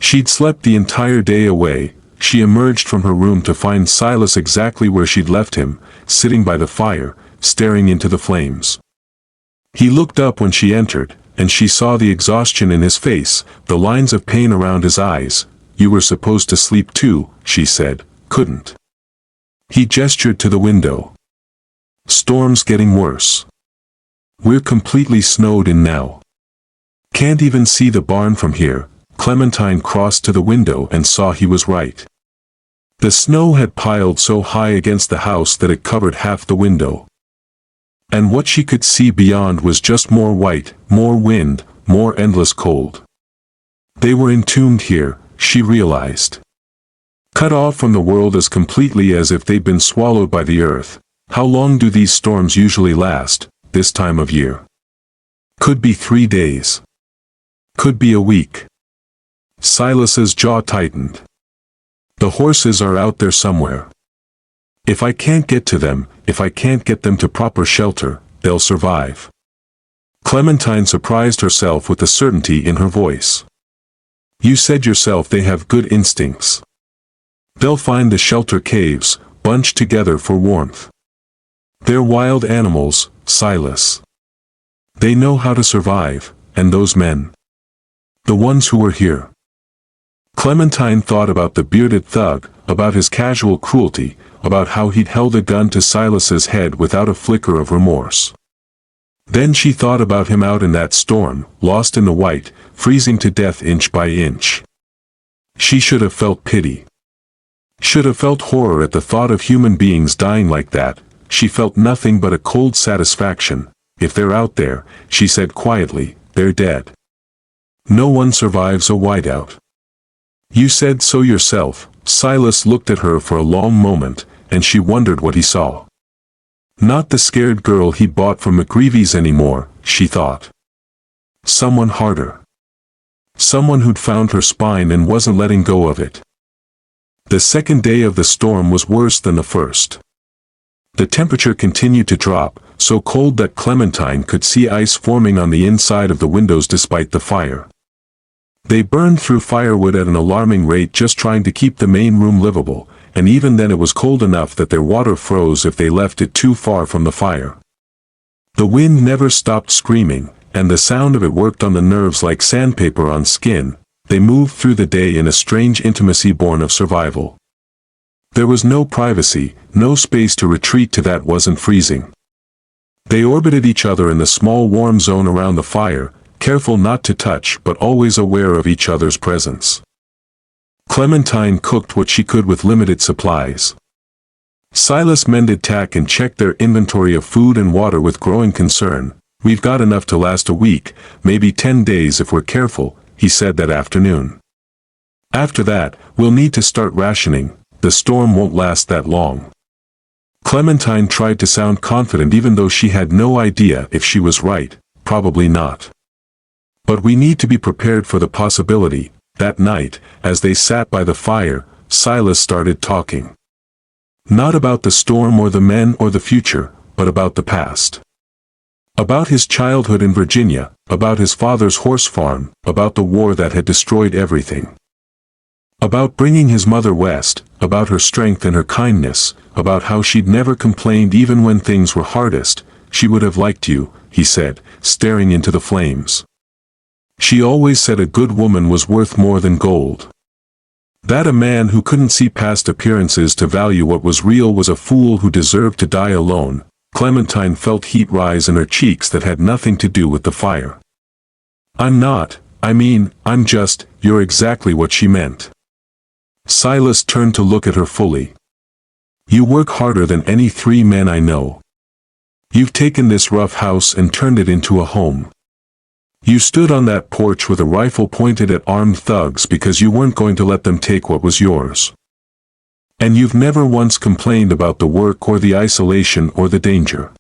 She'd slept the entire day away. She emerged from her room to find Silas exactly where she'd left him, sitting by the fire, staring into the flames. He looked up when she entered, and she saw the exhaustion in his face, the lines of pain around his eyes. You were supposed to sleep too, she said. Couldn't. He gestured to the window. Storm's getting worse. We're completely snowed in now. Can't even see the barn from here. Clementine crossed to the window and saw he was right. The snow had piled so high against the house that it covered half the window. And what she could see beyond was just more white, more wind, more endless cold. They were entombed here, she realized. Cut off from the world as completely as if they'd been swallowed by the earth. How long do these storms usually last, this time of year? Could be 3 days. Could be a week. Silas's jaw tightened. The horses are out there somewhere. If I can't get to them, if I can't get them to proper shelter, they'll survive. Clementine surprised herself with the certainty in her voice. You said yourself they have good instincts. They'll find the shelter caves, bunched together for warmth. They're wild animals, Silas. They know how to survive, and those men. The ones who were here. Clementine thought about the bearded thug, about his casual cruelty, about how he'd held a gun to Silas's head without a flicker of remorse. Then she thought about him out in that storm, lost in the white, freezing to death inch by inch. She should have felt pity. Should have felt horror at the thought of human beings dying like that. She felt nothing but a cold satisfaction. If they're out there, she said quietly, they're dead. No one survives a whiteout. You said so yourself. Silas looked at her for a long moment, and she wondered what he saw. Not the scared girl he bought from McGreevy's anymore, she thought. Someone harder. Someone who'd found her spine and wasn't letting go of it. The second day of the storm was worse than the first. The temperature continued to drop, so cold that Clementine could see ice forming on the inside of the windows despite the fire. They burned through firewood at an alarming rate just trying to keep the main room livable, and even then it was cold enough that their water froze if they left it too far from the fire. The wind never stopped screaming, and the sound of it worked on the nerves like sandpaper on skin. They moved through the day in a strange intimacy born of survival. There was no privacy, no space to retreat to that wasn't freezing. They orbited each other in the small warm zone around the fire, careful not to touch but always aware of each other's presence. Clementine cooked what she could with limited supplies. Silas mended tack and checked their inventory of food and water with growing concern. We've got enough to last a week, maybe 10 days if we're careful, he said that afternoon. After that, we'll need to start rationing. The storm won't last that long. Clementine tried to sound confident even though she had no idea if she was right. Probably not. But we need to be prepared for the possibility. That night, as they sat by the fire, Silas started talking. Not about the storm or the men or the future, but about the past. About his childhood in Virginia, about his father's horse farm, about the war that had destroyed everything. About bringing his mother west, about her strength and her kindness, about how she'd never complained even when things were hardest. She would have liked you, he said, staring into the flames. She always said a good woman was worth more than gold. That a man who couldn't see past appearances to value what was real was a fool who deserved to die alone. Clementine felt heat rise in her cheeks that had nothing to do with the fire. I'm just, you're exactly what she meant. Silas turned to look at her fully. You work harder than any 3 men I know. You've taken this rough house and turned it into a home. You stood on that porch with a rifle pointed at armed thugs because you weren't going to let them take what was yours. And you've never once complained about the work or the isolation or the danger.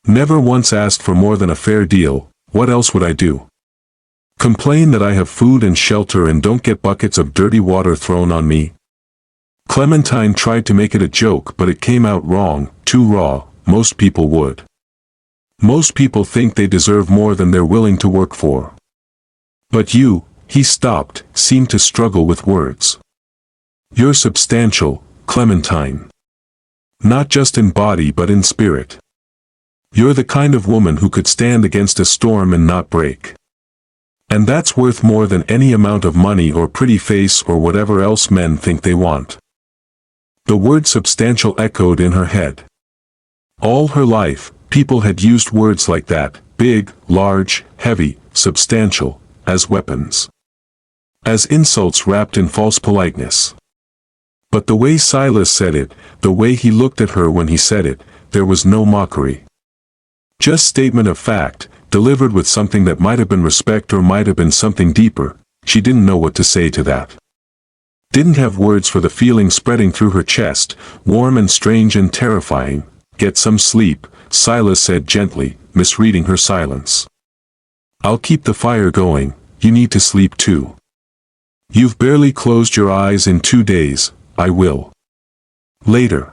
Never once asked for more than a fair deal. What else would I do? Complain that I have food and shelter and don't get buckets of dirty water thrown on me? Clementine tried to make it a joke, but it came out wrong, too raw. Most people would. Most people think they deserve more than they're willing to work for. But you, he stopped, seemed to struggle with words. You're substantial, Clementine. Not just in body but in spirit. You're the kind of woman who could stand against a storm and not break. And that's worth more than any amount of money or pretty face or whatever else men think they want. The word substantial echoed in her head. All her life, people had used words like that, big, large, heavy, substantial, as weapons. As insults wrapped in false politeness. But the way Silas said it, the way he looked at her when he said it, there was no mockery. Just statement of fact, delivered with something that might have been respect or might have been something deeper. She didn't know what to say to that. Didn't have words for the feeling spreading through her chest, warm and strange and terrifying. Get some sleep, Silas said gently, misreading her silence. I'll keep the fire going, you need to sleep too. You've barely closed your eyes in 2 days. I will. Later.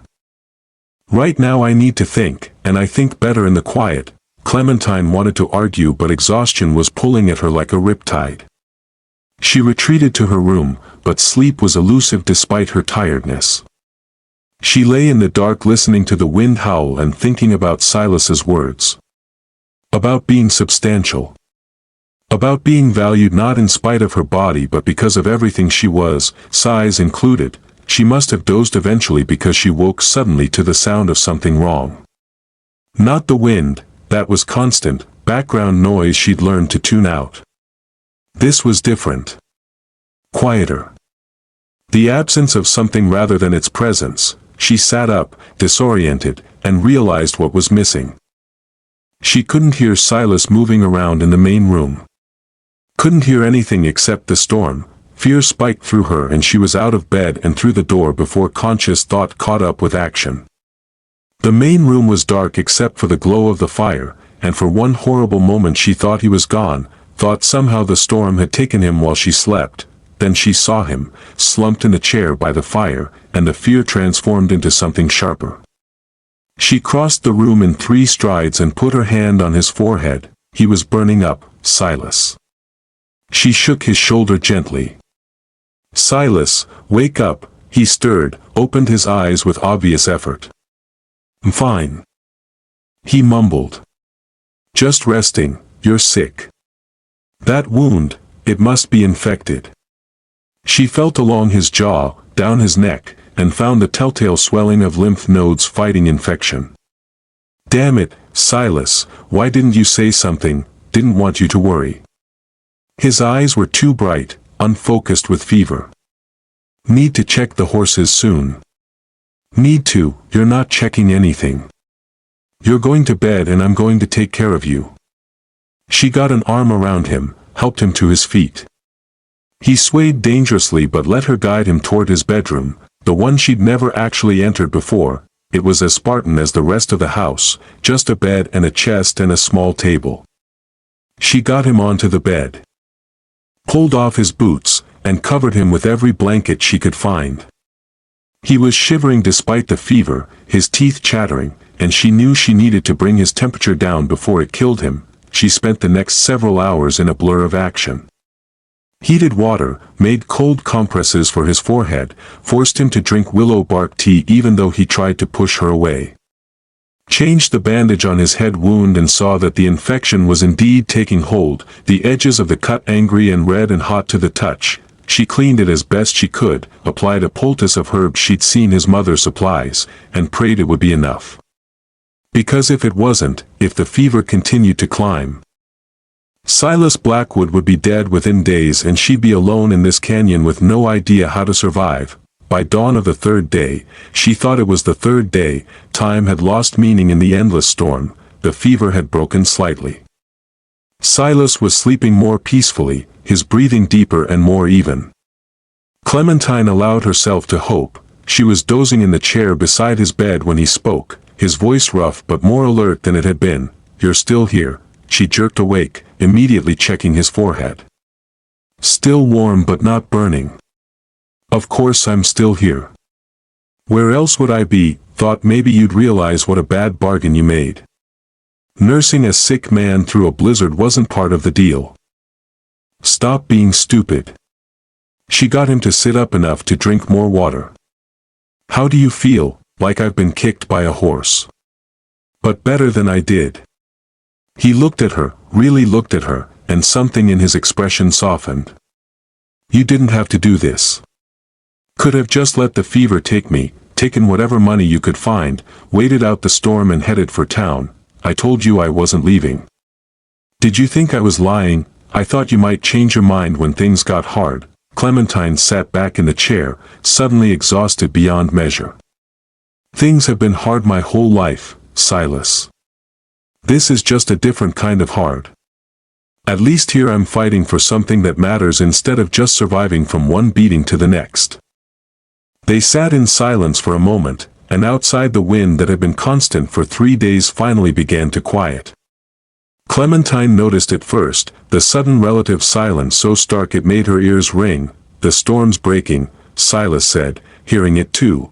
Right now I need to think, and I think better in the quiet. Clementine wanted to argue but exhaustion was pulling at her like a riptide. She retreated to her room, but sleep was elusive despite her tiredness. She lay in the dark listening to the wind howl and thinking about Silas's words. About being substantial. About being valued not in spite of her body but because of everything she was, size included. She must have dozed eventually because she woke suddenly to the sound of something wrong. Not the wind, that was constant, background noise she'd learned to tune out. This was different. Quieter. The absence of something rather than its presence. She sat up, disoriented, and realized what was missing. She couldn't hear Silas moving around in the main room. Couldn't hear anything except the storm. Fear spiked through her and she was out of bed and through the door before conscious thought caught up with action. The main room was dark except for the glow of the fire, and for one horrible moment she thought he was gone, thought somehow the storm had taken him while she slept. Then she saw him, slumped in a chair by the fire, and the fear transformed into something sharper. She crossed the room in 3 strides and put her hand on his forehead. He was burning up. Silas. She shook his shoulder gently. Silas, wake up. He stirred, opened his eyes with obvious effort. I'm fine. He mumbled. Just resting. You're sick. That wound, it must be infected. She felt along his jaw, down his neck, and found the telltale swelling of lymph nodes fighting infection. Damn it, Silas, why didn't you say something? Didn't want you to worry. His eyes were too bright, unfocused with fever. Need to check the horses soon. Need to, you're not checking anything. You're going to bed and I'm going to take care of you. She got an arm around him, helped him to his feet. He swayed dangerously but let her guide him toward his bedroom, the one she'd never actually entered before. It was as Spartan as the rest of the house, just a bed and a chest and a small table. She got him onto the bed, pulled off his boots, and covered him with every blanket she could find. He was shivering despite the fever, his teeth chattering, and she knew she needed to bring his temperature down before it killed him. She spent the next several hours in a blur of action. Heated water, made cold compresses for his forehead, forced him to drink willow bark tea even though he tried to push her away. Changed the bandage on his head wound and saw that the infection was indeed taking hold, the edges of the cut angry and red and hot to the touch. She cleaned it as best she could, applied a poultice of herbs she'd seen his mother supplies, and prayed it would be enough. Because if it wasn't, if the fever continued to climb, Silas Blackwood would be dead within days and she'd be alone in this canyon with no idea how to survive. By dawn of the 3rd day, she thought it was the 3rd day, time had lost meaning in the endless storm, the fever had broken slightly. Silas was sleeping more peacefully, his breathing deeper and more even. Clementine allowed herself to hope. She was dozing in the chair beside his bed when he spoke, his voice rough but more alert than it had been. You're still here. She jerked awake, immediately checking his forehead. Still warm but not burning. Of course I'm still here. Where else would I be? Thought maybe you'd realize what a bad bargain you made. Nursing a sick man through a blizzard wasn't part of the deal. Stop being stupid. She got him to sit up enough to drink more water. How do you feel? Like I've been kicked by a horse. But better than I did. He looked at her, really looked at her, and something in his expression softened. You didn't have to do this. Could have just let the fever take me, taken whatever money you could find, waited out the storm and headed for town. I told you I wasn't leaving. Did you think I was lying? I thought you might change your mind when things got hard. Clementine sat back in the chair, suddenly exhausted beyond measure. Things have been hard my whole life, Silas. This is just a different kind of hard. At least here I'm fighting for something that matters instead of just surviving from one beating to the next. They sat in silence for a moment, and outside the wind that had been constant for 3 days finally began to quiet. Clementine noticed it first, the sudden relative silence so stark it made her ears ring. The storm's breaking, Silas said, hearing it too.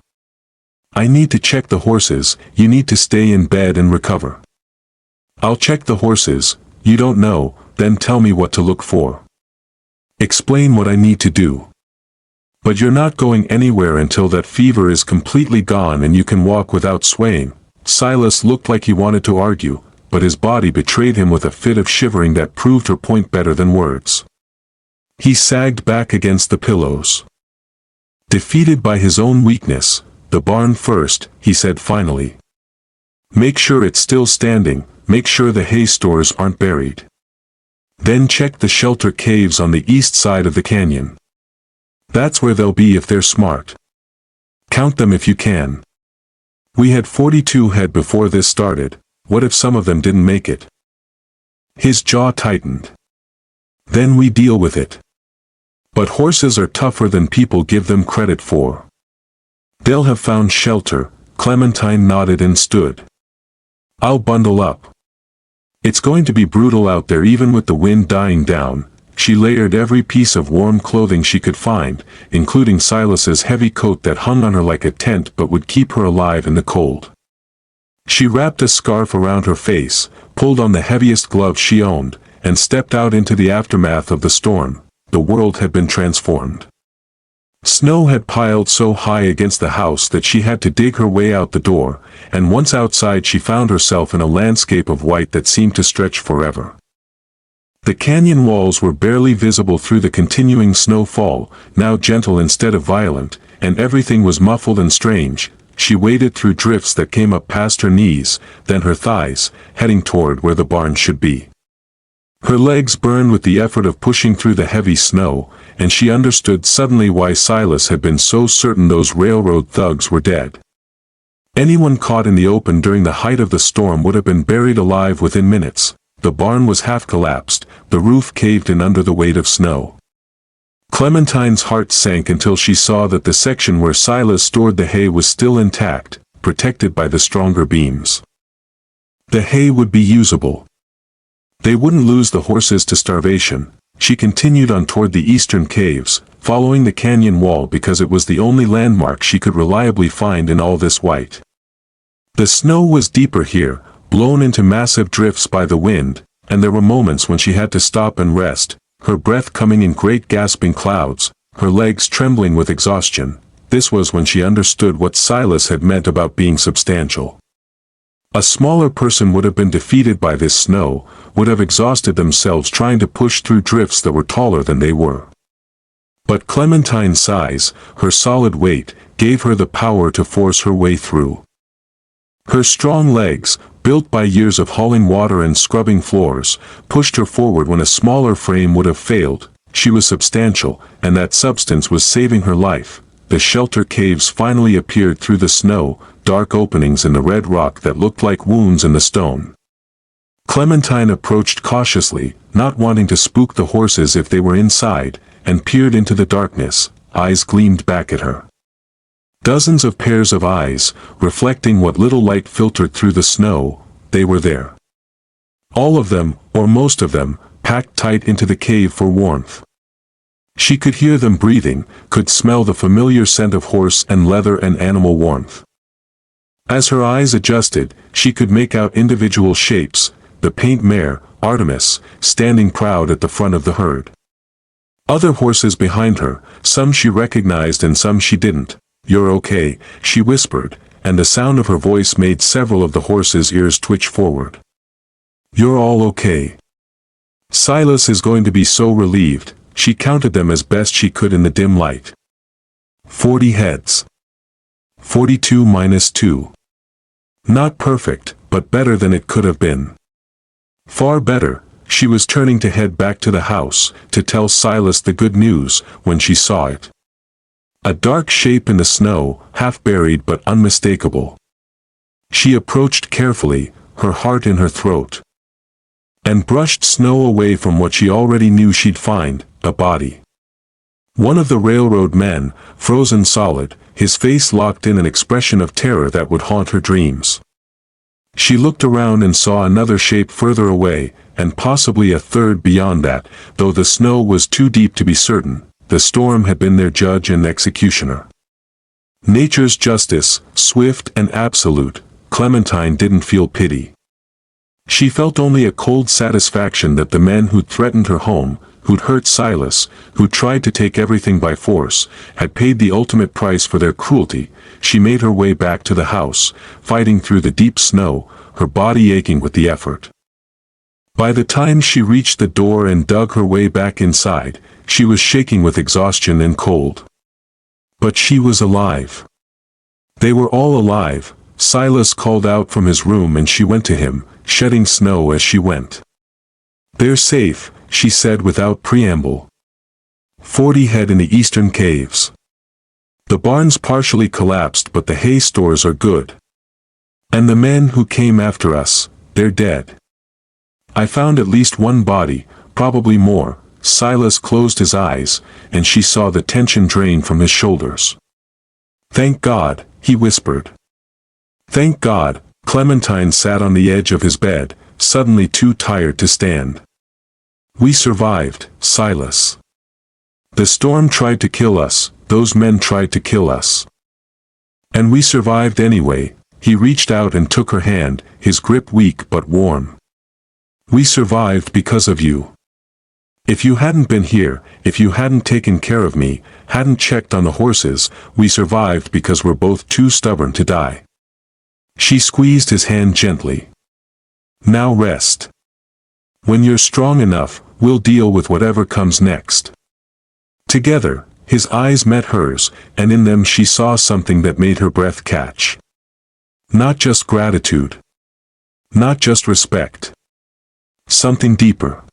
I need to check the horses, you need to stay in bed and recover. I'll check the horses. You don't know, then tell me what to look for. Explain what I need to do. But you're not going anywhere until that fever is completely gone and you can walk without swaying. Silas looked like he wanted to argue, but his body betrayed him with a fit of shivering that proved her point better than words. He sagged back against the pillows. Defeated by his own weakness, the barn first, he said finally. Make sure it's still standing, make sure the hay stores aren't buried. Then check the shelter caves on the east side of the canyon. That's where they'll be if they're smart. Count them if you can. We had 42 head before this started. What if some of them didn't make it? His jaw tightened. Then we deal with it. But horses are tougher than people give them credit for. They'll have found shelter. Clementine nodded and stood. I'll bundle up. It's going to be brutal out there even with the wind dying down. She layered every piece of warm clothing she could find, including Silas's heavy coat that hung on her like a tent but would keep her alive in the cold. She wrapped a scarf around her face, pulled on the heaviest gloves she owned, and stepped out into the aftermath of the storm. The world had been transformed. Snow had piled so high against the house that she had to dig her way out the door, and once outside she found herself in a landscape of white that seemed to stretch forever. The canyon walls were barely visible through the continuing snowfall, now gentle instead of violent, and everything was muffled and strange. She waded through drifts that came up past her knees, then her thighs, heading toward where the barn should be. Her legs burned with the effort of pushing through the heavy snow, and she understood suddenly why Silas had been so certain those railroad thugs were dead. Anyone caught in the open during the height of the storm would have been buried alive within minutes. The barn was half collapsed, the roof caved in under the weight of snow. Clementine's heart sank until she saw that the section where Silas stored the hay was still intact, protected by the stronger beams. The hay would be usable. They wouldn't lose the horses to starvation. She continued on toward the eastern caves, following the canyon wall because it was the only landmark she could reliably find in all this white. The snow was deeper here, blown into massive drifts by the wind, and there were moments when she had to stop and rest, her breath coming in great gasping clouds, her legs trembling with exhaustion. This was when she understood what Silas had meant about being substantial. A smaller person would have been defeated by this snow, would have exhausted themselves trying to push through drifts that were taller than they were. But Clementine's size, her solid weight, gave her the power to force her way through. Her strong legs, built by years of hauling water and scrubbing floors, pushed her forward when a smaller frame would have failed. She was substantial, and that substance was saving her life. The shelter caves finally appeared through the snow, dark openings in the red rock that looked like wounds in the stone. Clementine approached cautiously, not wanting to spook the horses if they were inside, and peered into the darkness. Eyes gleamed back at her. Dozens of pairs of eyes, reflecting what little light filtered through the snow. They were there. All of them, or most of them, packed tight into the cave for warmth. She could hear them breathing, could smell the familiar scent of horse and leather and animal warmth. As her eyes adjusted, she could make out individual shapes, the paint mare, Artemis, standing proud at the front of the herd. Other horses behind her, some she recognized and some she didn't. "You're okay," she whispered, and the sound of her voice made several of the horses' ears twitch forward. "You're all okay." Silas is going to be so relieved. She counted them as best she could in the dim light. 40 heads. 42 minus 2. Not perfect, but better than it could have been. Far better. She was turning to head back to the house, to tell Silas the good news, when she saw it. A dark shape in the snow, half buried but unmistakable. She approached carefully, her heart in her throat, and brushed snow away from what she already knew she'd find, a body. One of the railroad men, frozen solid, his face locked in an expression of terror that would haunt her dreams. She looked around and saw another shape further away, and possibly a third beyond that, though the snow was too deep to be certain. The storm had been their judge and executioner. Nature's justice, swift and absolute. Clementine didn't feel pity. She felt only a cold satisfaction that the men who'd threatened her home, who'd hurt Silas, who tried to take everything by force, had paid the ultimate price for their cruelty. She made her way back to the house, fighting through the deep snow, her body aching with the effort. By the time she reached the door and dug her way back inside, she was shaking with exhaustion and cold. But she was alive. They were all alive. Silas called out from his room and she went to him, shedding snow as she went. "They're safe," she said without preamble. 40 head in the eastern caves. The barn's partially collapsed but the hay stores are good. And the men who came after us, they're dead. I found at least one body, probably more. Silas closed his eyes, and she saw the tension drain from his shoulders. "Thank God," he whispered. "Thank God." Clementine sat on the edge of his bed, suddenly too tired to stand. "We survived, Silas. The storm tried to kill us, those men tried to kill us. And we survived anyway." He reached out and took her hand, his grip weak but warm. "We survived because of you. If you hadn't been here, if you hadn't taken care of me, hadn't checked on the horses, we survived because we're both too stubborn to die." She squeezed his hand gently. "Now rest. When you're strong enough, we'll deal with whatever comes next." Together, his eyes met hers, and in them she saw something that made her breath catch. Not just gratitude. Not just respect. Something deeper.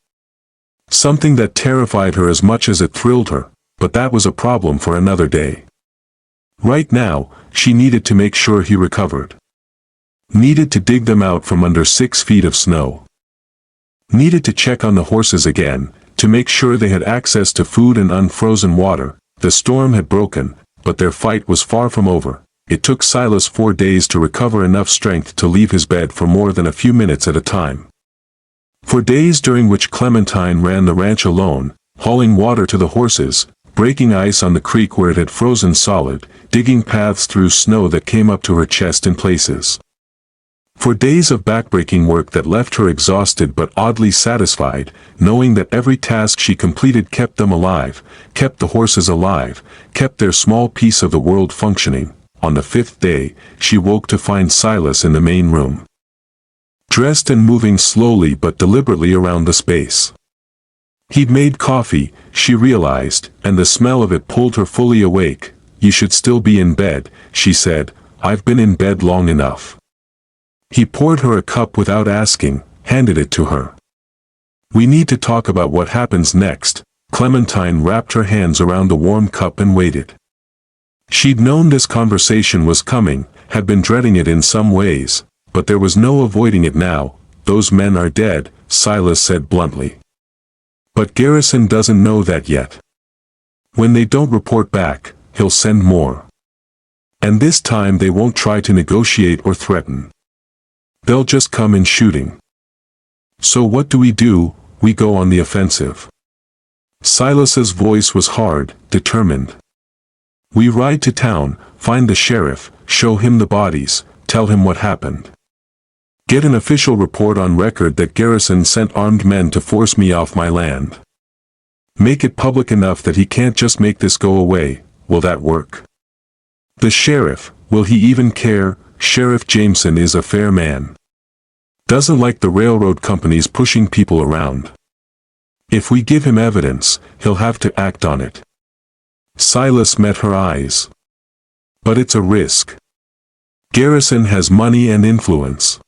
Something that terrified her as much as it thrilled her, but that was a problem for another day. Right now, she needed to make sure he recovered. Needed to dig them out from under 6 feet of snow. Needed to check on the horses again, to make sure they had access to food and unfrozen water. The storm had broken, but their fight was far from over. It took Silas 4 days to recover enough strength to leave his bed for more than a few minutes at a time. 4 days during which Clementine ran the ranch alone, hauling water to the horses, breaking ice on the creek where it had frozen solid, digging paths through snow that came up to her chest in places. 4 days of backbreaking work that left her exhausted but oddly satisfied, knowing that every task she completed kept them alive, kept the horses alive, kept their small piece of the world functioning. On the 5th day, she woke to find Silas in the main room. Dressed and moving slowly but deliberately around the space. He'd made coffee, she realized, and the smell of it pulled her fully awake. "You should still be in bed," she said. "I've been in bed long enough." He poured her a cup without asking, handed it to her. "We need to talk about what happens next." Clementine wrapped her hands around the warm cup and waited. She'd known this conversation was coming, had been dreading it in some ways, but there was no avoiding it now. "Those men are dead," Silas said bluntly. "But Garrison doesn't know that yet. When they don't report back, he'll send more. And this time they won't try to negotiate or threaten. They'll just come in shooting. So what do? We go on the offensive." Silas's voice was hard, determined. "We ride to town, find the sheriff, show him the bodies, tell him what happened. Get an official report on record that Garrison sent armed men to force me off my land. Make it public enough that he can't just make this go away." Will that work? The sheriff, will he even care? Sheriff Jameson is a fair man. Doesn't like the railroad companies pushing people around. If we give him evidence, he'll have to act on it. Silas met her eyes. But it's a risk. Garrison has money and influence.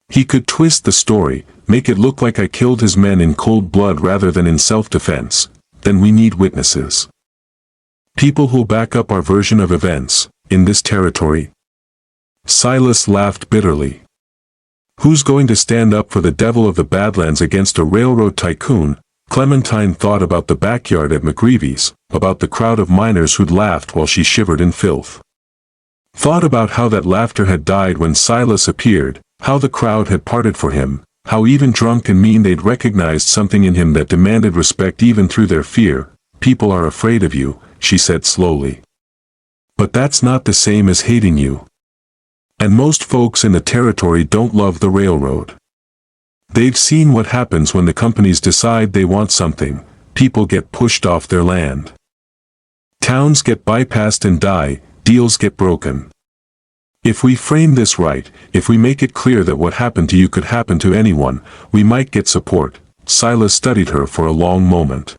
He could twist the story, make it look like I killed his men in cold blood rather than in self-defense. Then we need witnesses. People who'll back up our version of events, in this territory. Silas laughed bitterly. Who's going to stand up for the devil of the Badlands against a railroad tycoon? Clementine thought about the backyard at McGreevy's, about the crowd of miners who'd laughed while she shivered in filth. Thought about how that laughter had died when Silas appeared, how the crowd had parted for him, how even drunk and mean they'd recognized something in him that demanded respect even through their fear. "People are afraid of you," she said slowly. "But that's not the same as hating you. And most folks in the territory don't love the railroad. They've seen what happens when the companies decide they want something. People get pushed off their land. Towns get bypassed and die, deals get broken. If we frame this right, if we make it clear that what happened to you could happen to anyone, we might get support." Silas studied her for a long moment.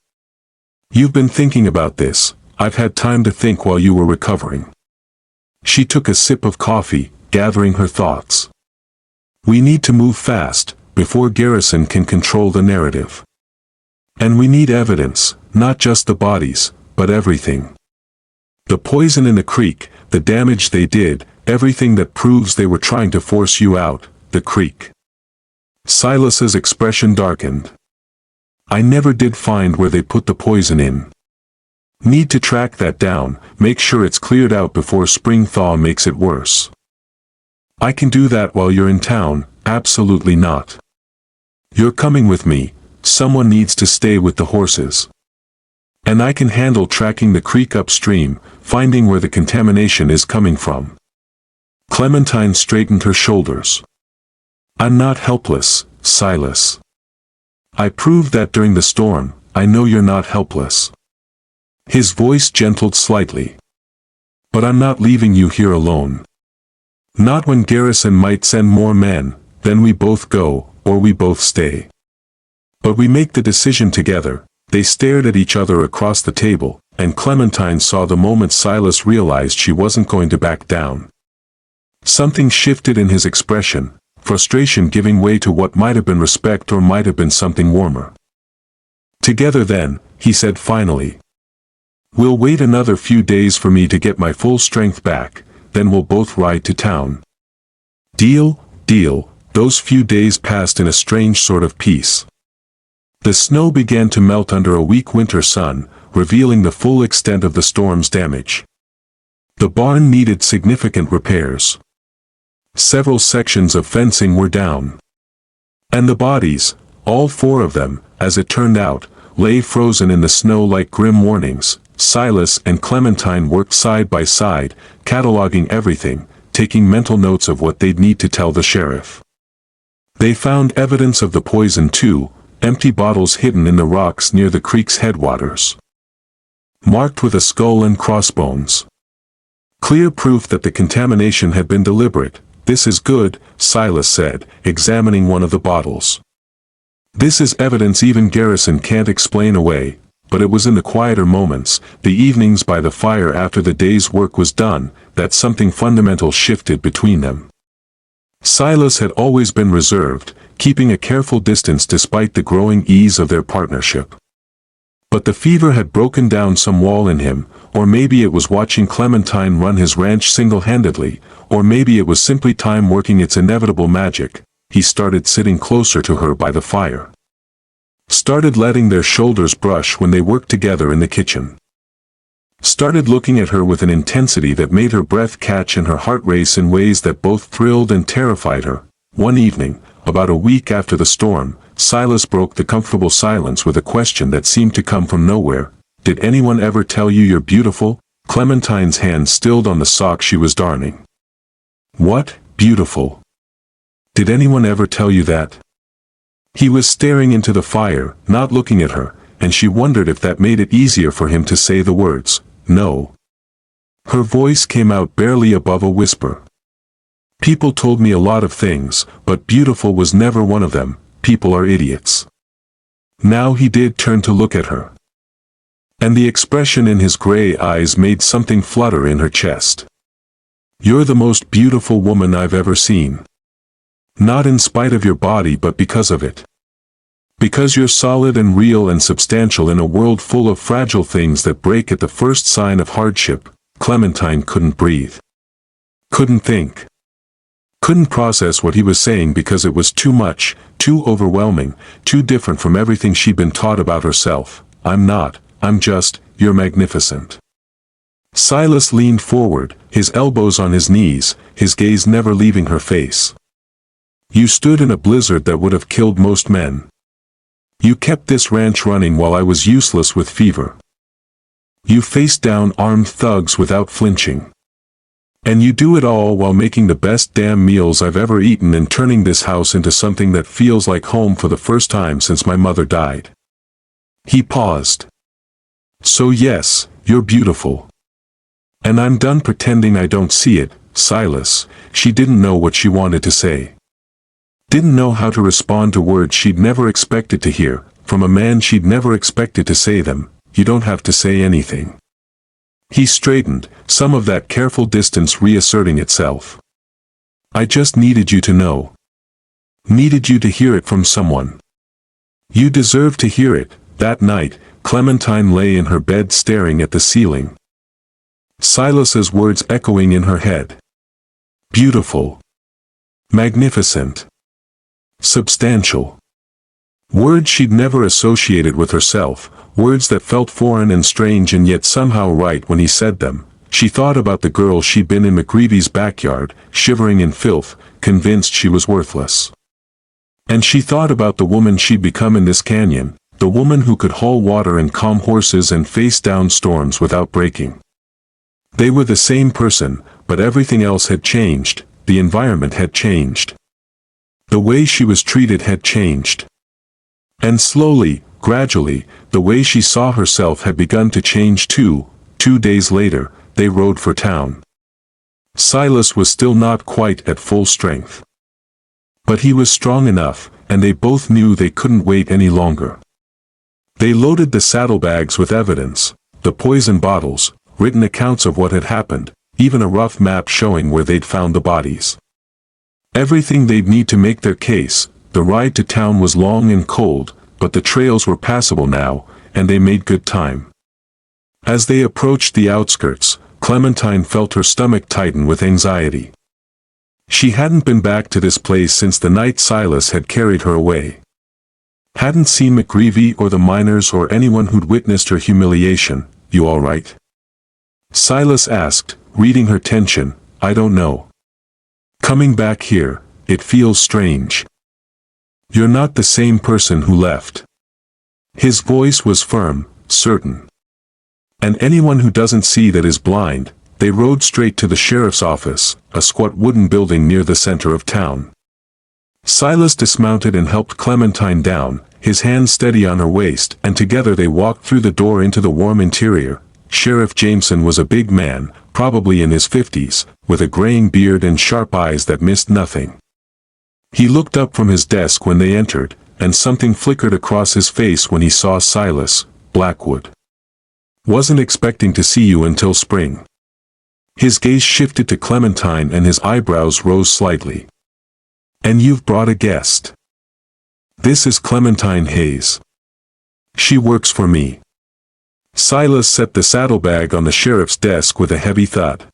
"You've been thinking about this." "I've had time to think while you were recovering." She took a sip of coffee, gathering her thoughts. "We need to move fast, before Garrison can control the narrative. And we need evidence, not just the bodies, but everything. The poison in the creek, the damage they did, everything that proves they were trying to force you out, the creek." Silas's expression darkened. I never did find where they put the poison in. Need to track that down, make sure it's cleared out before spring thaw makes it worse. I can do that while you're in town, absolutely not. You're coming with me, someone needs to stay with the horses. And I can handle tracking the creek upstream, finding where the contamination is coming from. Clementine straightened her shoulders. I'm not helpless, Silas. I proved that during the storm, I know you're not helpless. His voice gentled slightly. But I'm not leaving you here alone. Not when Garrison might send more men, then we both go, or we both stay. But we make the decision together. They stared at each other across the table, and Clementine saw the moment Silas realized she wasn't going to back down. Something shifted in his expression, frustration giving way to what might have been respect or might have been something warmer. Together then, he said finally. We'll wait another few days for me to get my full strength back, then we'll both ride to town. Deal, deal. Those few days passed in a strange sort of peace. The snow began to melt under a weak winter sun, revealing the full extent of the storm's damage. The barn needed significant repairs. Several sections of fencing were down. And the bodies, all four of them, as it turned out, lay frozen in the snow like grim warnings. Silas and Clementine worked side by side, cataloging everything, taking mental notes of what they'd need to tell the sheriff. They found evidence of the poison too, empty bottles hidden in the rocks near the creek's headwaters. Marked with a skull and crossbones. Clear proof that the contamination had been deliberate. This is good, Silas said, examining one of the bottles. This is evidence even Garrison can't explain away, but it was in the quieter moments, the evenings by the fire after the day's work was done, that something fundamental shifted between them. Silas had always been reserved, keeping a careful distance despite the growing ease of their partnership. But the fever had broken down some wall in him, or maybe it was watching Clementine run his ranch single-handedly, or maybe it was simply time working its inevitable magic. He started sitting closer to her by the fire. Started letting their shoulders brush when they worked together in the kitchen. Started looking at her with an intensity that made her breath catch and her heart race in ways that both thrilled and terrified her. One evening, about a week after the storm, Silas broke the comfortable silence with a question that seemed to come from nowhere. Did anyone ever tell you you're beautiful? Clementine's hand stilled on the sock she was darning. What, beautiful? Did anyone ever tell you that? He was staring into the fire, not looking at her, and she wondered if that made it easier for him to say the words, no. Her voice came out barely above a whisper. People told me a lot of things, but beautiful was never one of them. People are idiots. Now he did turn to look at her. And the expression in his gray eyes made something flutter in her chest. You're the most beautiful woman I've ever seen. Not in spite of your body but because of it. Because you're solid and real and substantial in a world full of fragile things that break at the first sign of hardship. Clementine couldn't breathe. Couldn't think. Couldn't process what he was saying because it was too much, too overwhelming, too different from everything she'd been taught about herself. I'm just, you're magnificent. Silas leaned forward, his elbows on his knees, his gaze never leaving her face. You stood in a blizzard that would have killed most men. You kept this ranch running while I was useless with fever. You faced down armed thugs without flinching. And you do it all while making the best damn meals I've ever eaten and turning this house into something that feels like home for the first time since my mother died. He paused. So yes, you're beautiful. And I'm done pretending I don't see it, Silas. She didn't know what she wanted to say. Didn't know how to respond to words she'd never expected to hear, from a man she'd never expected to say them. You don't have to say anything. He straightened, some of that careful distance reasserting itself. I just needed you to know. Needed you to hear it from someone. You deserve to hear it. That night, Clementine lay in her bed staring at the ceiling. Silas's words echoing in her head. Beautiful. Magnificent. Substantial. Words she'd never associated with herself, words that felt foreign and strange and yet somehow right when he said them. She thought about the girl she'd been in McGreevy's backyard, shivering in filth, convinced she was worthless. And she thought about the woman she'd become in this canyon, the woman who could haul water and calm horses and face down storms without breaking. They were the same person, but everything else had changed, the environment had changed. The way she was treated had changed. And slowly, gradually, the way she saw herself had begun to change too. 2 days later, they rode for town. Silas was still not quite at full strength. But he was strong enough, and they both knew they couldn't wait any longer. They loaded the saddlebags with evidence, the poison bottles, written accounts of what had happened, even a rough map showing where they'd found the bodies. Everything they'd need to make their case. The ride to town was long and cold, but the trails were passable now, and they made good time. As they approached the outskirts, Clementine felt her stomach tighten with anxiety. She hadn't been back to this place since the night Silas had carried her away. Hadn't seen McGreevy or the miners or anyone who'd witnessed her humiliation. "You all right?" Silas asked, reading her tension. "I don't know. Coming back here, it feels strange. You're not the same person who left." His voice was firm, certain. "And anyone who doesn't see that is blind." They rode straight to the sheriff's office, a squat wooden building near the center of town. Silas dismounted and helped Clementine down, his hand steady on her waist, and together they walked through the door into the warm interior. Sheriff Jameson was a big man, probably in his 50s, with a graying beard and sharp eyes that missed nothing. He looked up from his desk when they entered, and something flickered across his face when he saw Silas. "Blackwood. Wasn't expecting to see you until spring." His gaze shifted to Clementine and his eyebrows rose slightly. "And you've brought a guest. This is Clementine Hayes. She works for me." Silas set the saddlebag on the sheriff's desk with a heavy thud.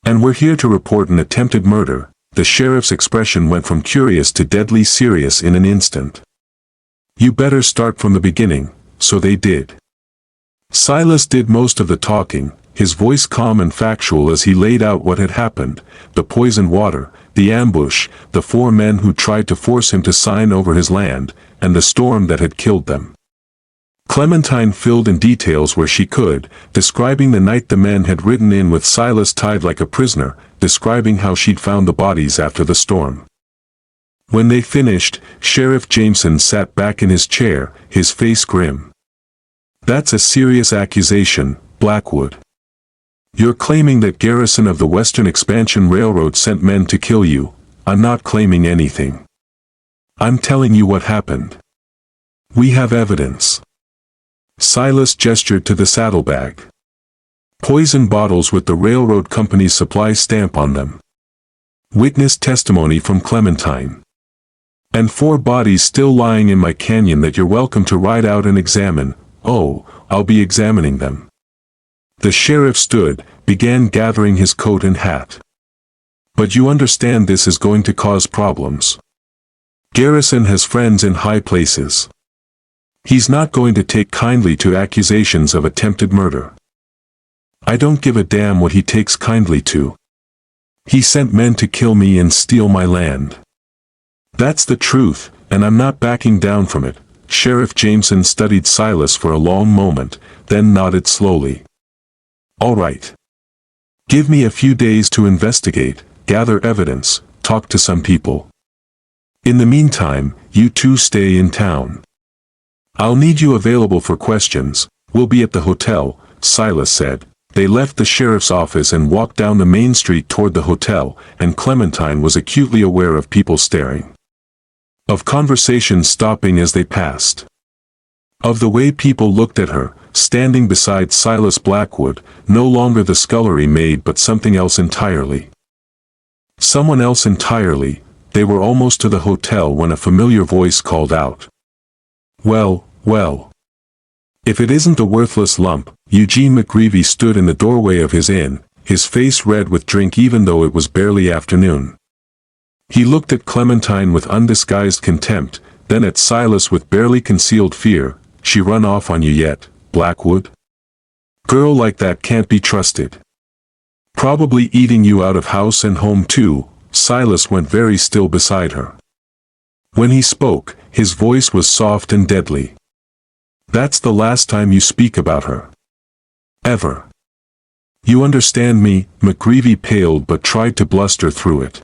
"And we're here to report an attempted murder." The sheriff's expression went from curious to deadly serious in an instant. "You better start from the beginning." So they did. Silas did most of the talking, his voice calm and factual as he laid out what had happened: the poisoned water, the ambush, the 4 men who tried to force him to sign over his land, and the storm that had killed them. Clementine filled in details where she could, describing the night the men had ridden in with Silas tied like a prisoner, describing how she'd found the bodies after the storm. When they finished, Sheriff Jameson sat back in his chair, his face grim. "That's a serious accusation, Blackwood. You're claiming that garrison of the Western Expansion Railroad sent men to kill you." "I'm not claiming anything. I'm telling you what happened. We have evidence." Silas gestured to the saddlebag. "Poison bottles with the railroad company's supply stamp on them. Witness testimony from Clementine. And 4 bodies still lying in my canyon that you're welcome to ride out and examine." "Oh, I'll be examining them." The sheriff stood, began gathering his coat and hat. "But you understand this is going to cause problems. Garrison has friends in high places. He's not going to take kindly to accusations of attempted murder." "I don't give a damn what he takes kindly to. He sent men to kill me and steal my land. That's the truth, and I'm not backing down from it." Sheriff Jameson studied Silas for a long moment, then nodded slowly. "All right. Give me a few days to investigate, gather evidence, talk to some people. In the meantime, you 2 stay in town. I'll need you available for questions." "We'll be at the hotel," Silas said. They left the sheriff's office and walked down the main street toward the hotel, and Clementine was acutely aware of people staring. Of conversations stopping as they passed. Of the way people looked at her, standing beside Silas Blackwood, no longer the scullery maid but something else entirely. Someone else entirely. They were almost to the hotel when a familiar voice called out. Well. If it isn't a worthless lump." Eugene McGreevy stood in the doorway of his inn, his face red with drink even though it was barely afternoon. He looked at Clementine with undisguised contempt. then at Silas with barely concealed fear. She run off on you yet, Blackwood? Girl like that can't be trusted. Probably eating you out of house and home too. Silas went very still beside her. When he spoke, his voice was soft and deadly. That's the last time you speak about her. Ever. You understand me? McGreevy paled but tried to bluster through it.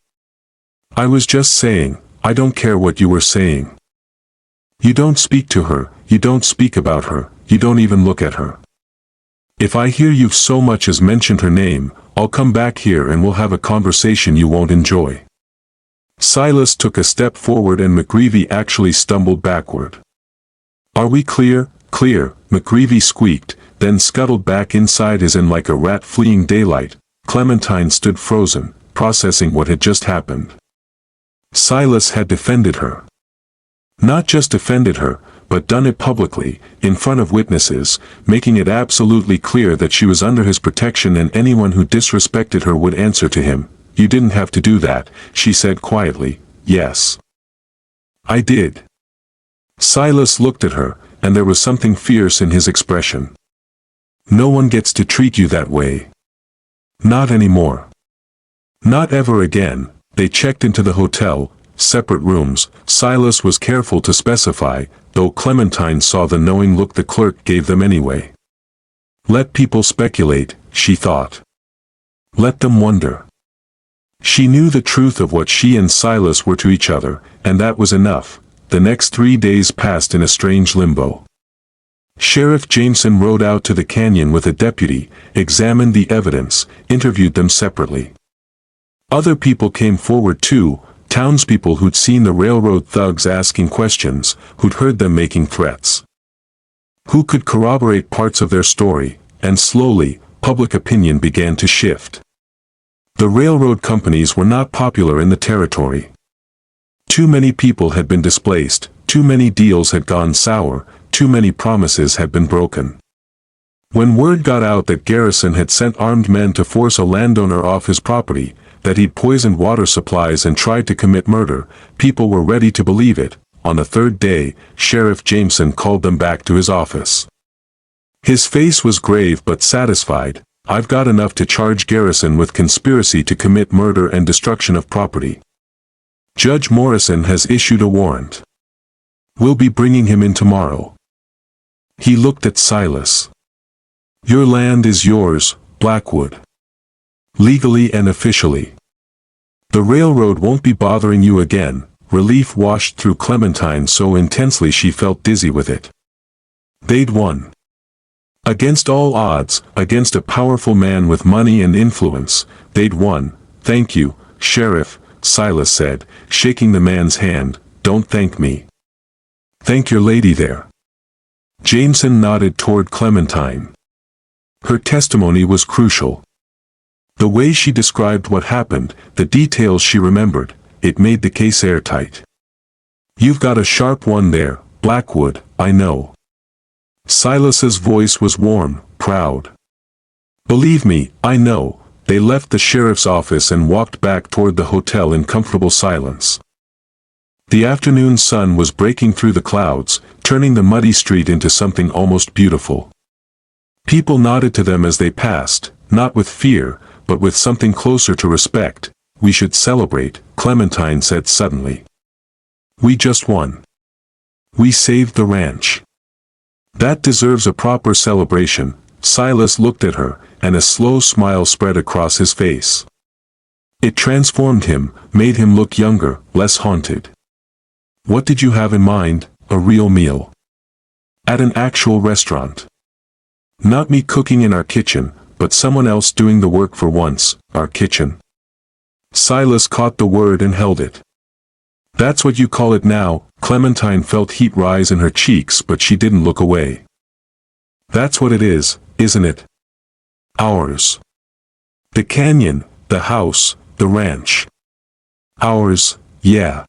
I was just saying, I don't care what you were saying. You don't speak to her, you don't speak about her, you don't even look at her. If I hear you've so much as mentioned her name, I'll come back here and we'll have a conversation you won't enjoy. Silas took a step forward and McGreevy actually stumbled backward. Are we clear? Clear, McGreevy squeaked, then scuttled back inside his inn like a rat fleeing daylight. Clementine stood frozen, processing what had just happened. Silas had defended her. Not just defended her, but done it publicly, in front of witnesses, making it absolutely clear that she was under his protection and anyone who disrespected her would answer to him. You didn't have to do that, she said quietly. Yes. I did. Silas looked at her, and there was something fierce in his expression. No one gets to treat you that way. Not anymore. Not ever again. They checked into the hotel, separate rooms. Silas was careful to specify, though Clementine saw the knowing look the clerk gave them anyway. Let people speculate, she thought. Let them wonder. She knew the truth of what she and Silas were to each other, and that was enough. The next 3 days passed in a strange limbo. Sheriff Jameson rode out to the canyon with a deputy, examined the evidence, interviewed them separately. Other people came forward too, townspeople who'd seen the railroad thugs asking questions, who'd heard them making threats. Who could corroborate parts of their story, and slowly, public opinion began to shift. The railroad companies were not popular in the territory. Too many people had been displaced, too many deals had gone sour, too many promises had been broken. When word got out that Garrison had sent armed men to force a landowner off his property, that he'd poisoned water supplies and tried to commit murder, people were ready to believe it. On the third day, Sheriff Jameson called them back to his office. His face was grave but satisfied. I've got enough to charge Garrison with conspiracy to commit murder and destruction of property. Judge Morrison has issued a warrant. We'll be bringing him in tomorrow. He looked at Silas. Your land is yours, Blackwood. Legally and officially. The railroad won't be bothering you again. Relief washed through Clementine so intensely she felt dizzy with it. They'd won. Against all odds, against a powerful man with money and influence, they'd won. Thank you, Sheriff, Silas said, shaking the man's hand. Don't thank me. Thank your lady there. Jameson nodded toward Clementine. Her testimony was crucial. The way she described what happened, the details she remembered, it made the case airtight. You've got a sharp one there, Blackwood, I know. Silas's voice was warm, proud. Believe me, I know. They left the sheriff's office and walked back toward the hotel in comfortable silence. The afternoon sun was breaking through the clouds, turning the muddy street into something almost beautiful. People nodded to them as they passed, not with fear, but with something closer to respect. We should celebrate, Clementine said suddenly. We just won. We saved the ranch. That deserves a proper celebration. Silas looked at her, and a slow smile spread across his face. It transformed him, made him look younger, less haunted. What did you have in mind? A real meal. At an actual restaurant. Not me cooking in our kitchen, but someone else doing the work for once, our kitchen. Silas caught the word and held it. That's what you call it now. Clementine felt heat rise in her cheeks but she didn't look away. That's what it is, isn't it? Ours. The canyon, the house, the ranch. Ours, yeah.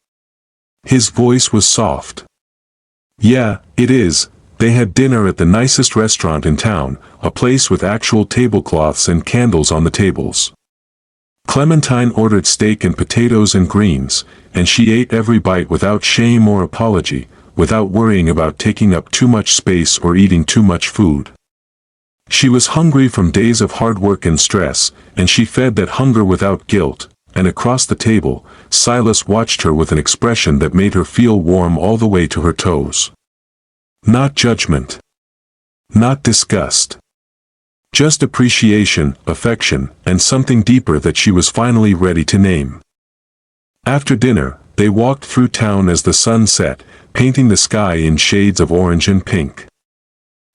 His voice was soft. Yeah, it is. They had dinner at the nicest restaurant in town, a place with actual tablecloths and candles on the tables. Clementine ordered steak and potatoes and greens, and she ate every bite without shame or apology, without worrying about taking up too much space or eating too much food. She was hungry from days of hard work and stress, and she fed that hunger without guilt, and across the table, Silas watched her with an expression that made her feel warm all the way to her toes. Not judgment. Not disgust. Just appreciation, affection, and something deeper that she was finally ready to name. After dinner, they walked through town as the sun set, painting the sky in shades of orange and pink.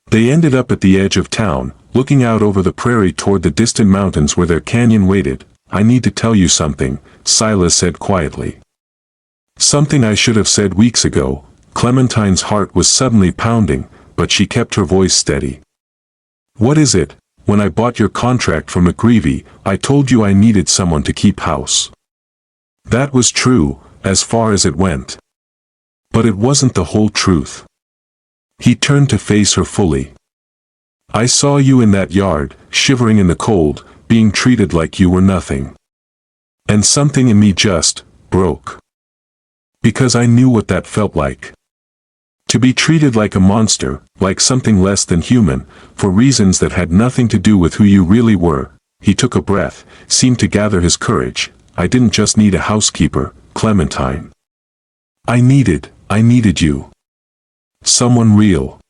They ended up at the edge of town, looking out over the prairie toward the distant mountains where their canyon waited. "I need to tell you something," Silas said quietly. Something I should have said weeks ago. Clementine's heart was suddenly pounding, but she kept her voice steady. "What is it? When I bought your contract from McGreevy, I told you I needed someone to keep house. That was true, as far as it went. But it wasn't the whole truth." He turned to face her fully. "I saw you in that yard, shivering in the cold, being treated like you were nothing. And something in me just broke. Because I knew what that felt like. To be treated like a monster, like something less than human, for reasons that had nothing to do with who you really were." He took a breath, seemed to gather his courage. "I didn't just need a housekeeper, Clementine. I needed you. Someone real.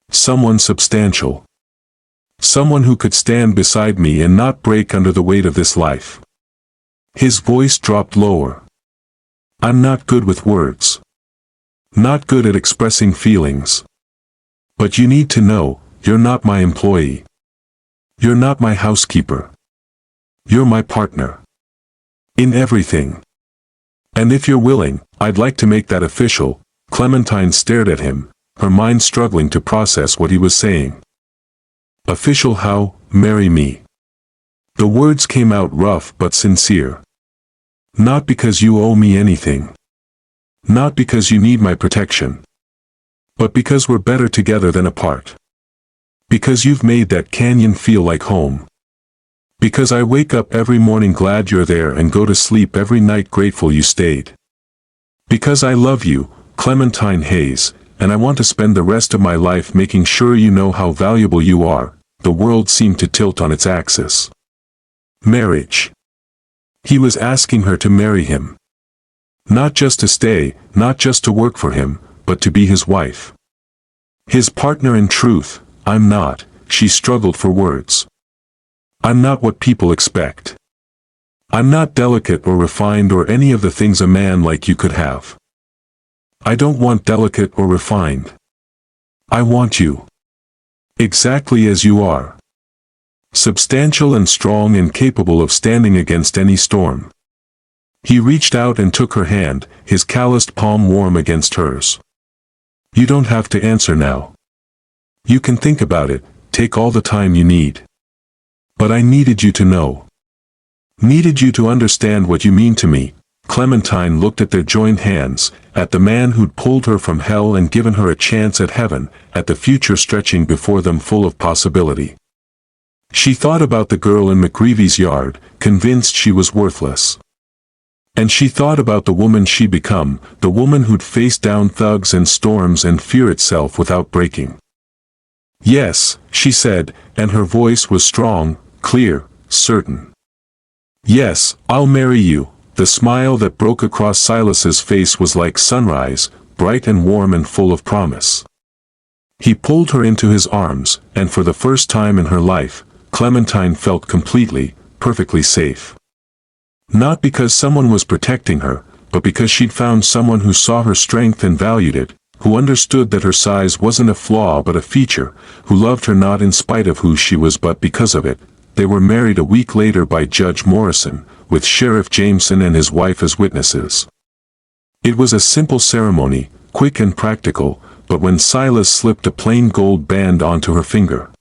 Someone substantial. Someone who could stand beside me and not break under the weight of this life." His voice dropped lower. "I'm not good with words. Not good at expressing feelings. But you need to know, you're not my employee. You're not my housekeeper. You're my partner. In everything. And if you're willing, I'd like to make that official." Clementine stared at him, her mind struggling to process what he was saying. "Official how? Marry me." The words came out rough but sincere. "Not because you owe me anything. Not because you need my protection. But because we're better together than apart. Because you've made that canyon feel like home. Because I wake up every morning glad you're there and go to sleep every night grateful you stayed. Because I love you, Clementine Hayes, and I want to spend the rest of my life making sure you know how valuable you are." The world seemed to tilt on its axis. Marriage. He was asking her to marry him. Not just to stay, not just to work for him, but to be his wife. His partner in truth. "I'm not," she struggled for words. "I'm not what people expect. I'm not delicate or refined or any of the things a man like you could have. I don't want delicate or refined. I want you. Exactly as you are. Substantial and strong and capable of standing against any storm." He reached out and took her hand, his calloused palm warm against hers. "You don't have to answer now. You can think about it, take all the time you need. But I needed you to know. Needed you to understand what you mean to me." Clementine looked at their joined hands, at the man who'd pulled her from hell and given her a chance at heaven, at the future stretching before them full of possibility. She thought about the girl in McGreevy's yard, convinced she was worthless. And she thought about the woman she'd become, the woman who'd face down thugs and storms and fear itself without breaking. "Yes," she said, and her voice was strong, clear, certain. "Yes, I'll marry you." The smile that broke across Silas's face was like sunrise, bright and warm and full of promise. He pulled her into his arms, and for the first time in her life, Clementine felt completely, perfectly safe. Not because someone was protecting her, but because she'd found someone who saw her strength and valued it, who understood that her size wasn't a flaw but a feature, who loved her not in spite of who she was but because of it. They were married a week later by Judge Morrison, with Sheriff Jameson and his wife as witnesses. It was a simple ceremony, quick and practical, but when Silas slipped a plain gold band onto her finger,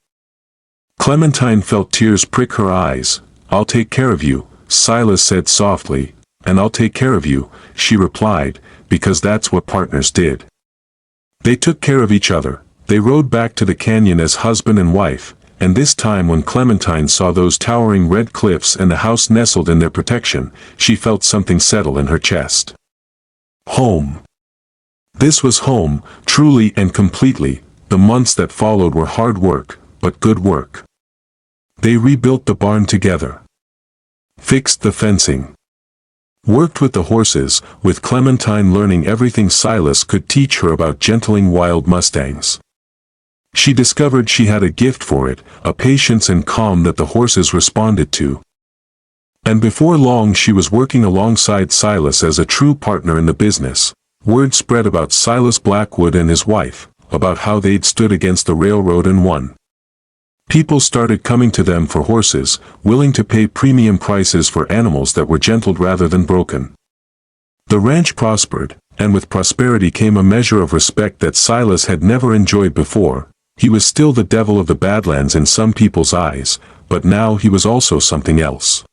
Clementine felt tears prick her eyes. "I'll take care of you," Silas said softly. "And I'll take care of you," she replied, because that's what partners did. They took care of each other. They rode back to the canyon as husband and wife, and this time when Clementine saw those towering red cliffs and the house nestled in their protection, she felt something settle in her chest. Home. This was home, truly and completely. The months that followed were hard work, but good work. They rebuilt the barn together. Fixed the fencing. Worked with the horses, with Clementine learning everything Silas could teach her about gentling wild mustangs. She discovered she had a gift for it, a patience and calm that the horses responded to. And before long she was working alongside Silas as a true partner in the business. Word spread about Silas Blackwood and his wife, about how they'd stood against the railroad and won. People started coming to them for horses, willing to pay premium prices for animals that were gentled rather than broken. The ranch prospered, and with prosperity came a measure of respect that Silas had never enjoyed before. He was still the devil of the Badlands in some people's eyes, but now he was also something else.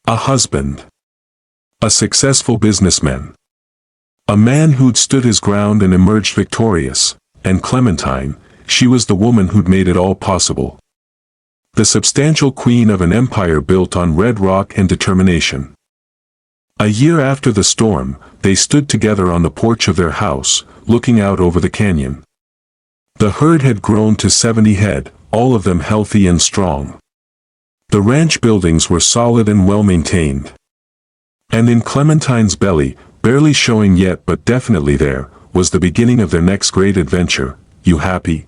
A husband. A successful businessman. A man who'd stood his ground and emerged victorious, and Clementine, she was the woman who'd made it all possible. The substantial queen of an empire built on red rock and determination. A year after the storm, they stood together on the porch of their house, looking out over the canyon. The herd had grown to 70 head, all of them healthy and strong. The ranch buildings were solid and well maintained. And in Clementine's belly, barely showing yet but definitely there, was the beginning of their next great adventure. You happy?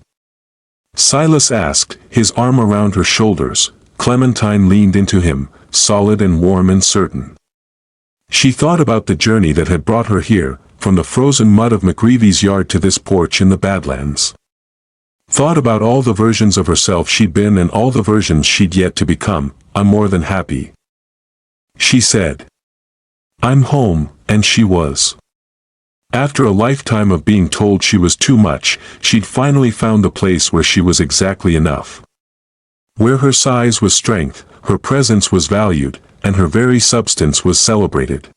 Silas asked, his arm around her shoulders. Clementine leaned into him, solid and warm and certain. She thought about the journey that had brought her here, from the frozen mud of McGreevy's yard to this porch in the Badlands. Thought about all the versions of herself she'd been and all the versions she'd yet to become. I'm more than happy. She said. I'm home, and she was. After a lifetime of being told she was too much, she'd finally found the place where she was exactly enough. Where her size was strength, her presence was valued, and her very substance was celebrated.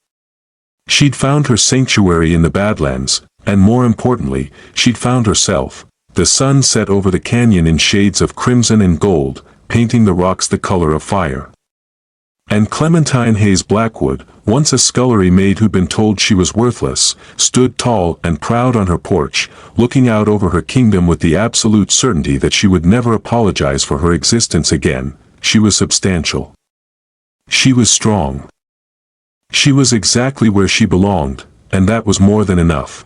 She'd found her sanctuary in the Badlands, and more importantly, she'd found herself. The sun set over the canyon in shades of crimson and gold, painting the rocks the color of fire. And Clementine Hayes Blackwood, once a scullery maid who'd been told she was worthless, stood tall and proud on her porch, looking out over her kingdom with the absolute certainty that she would never apologize for her existence again. She was substantial. She was strong. She was exactly where she belonged, and that was more than enough.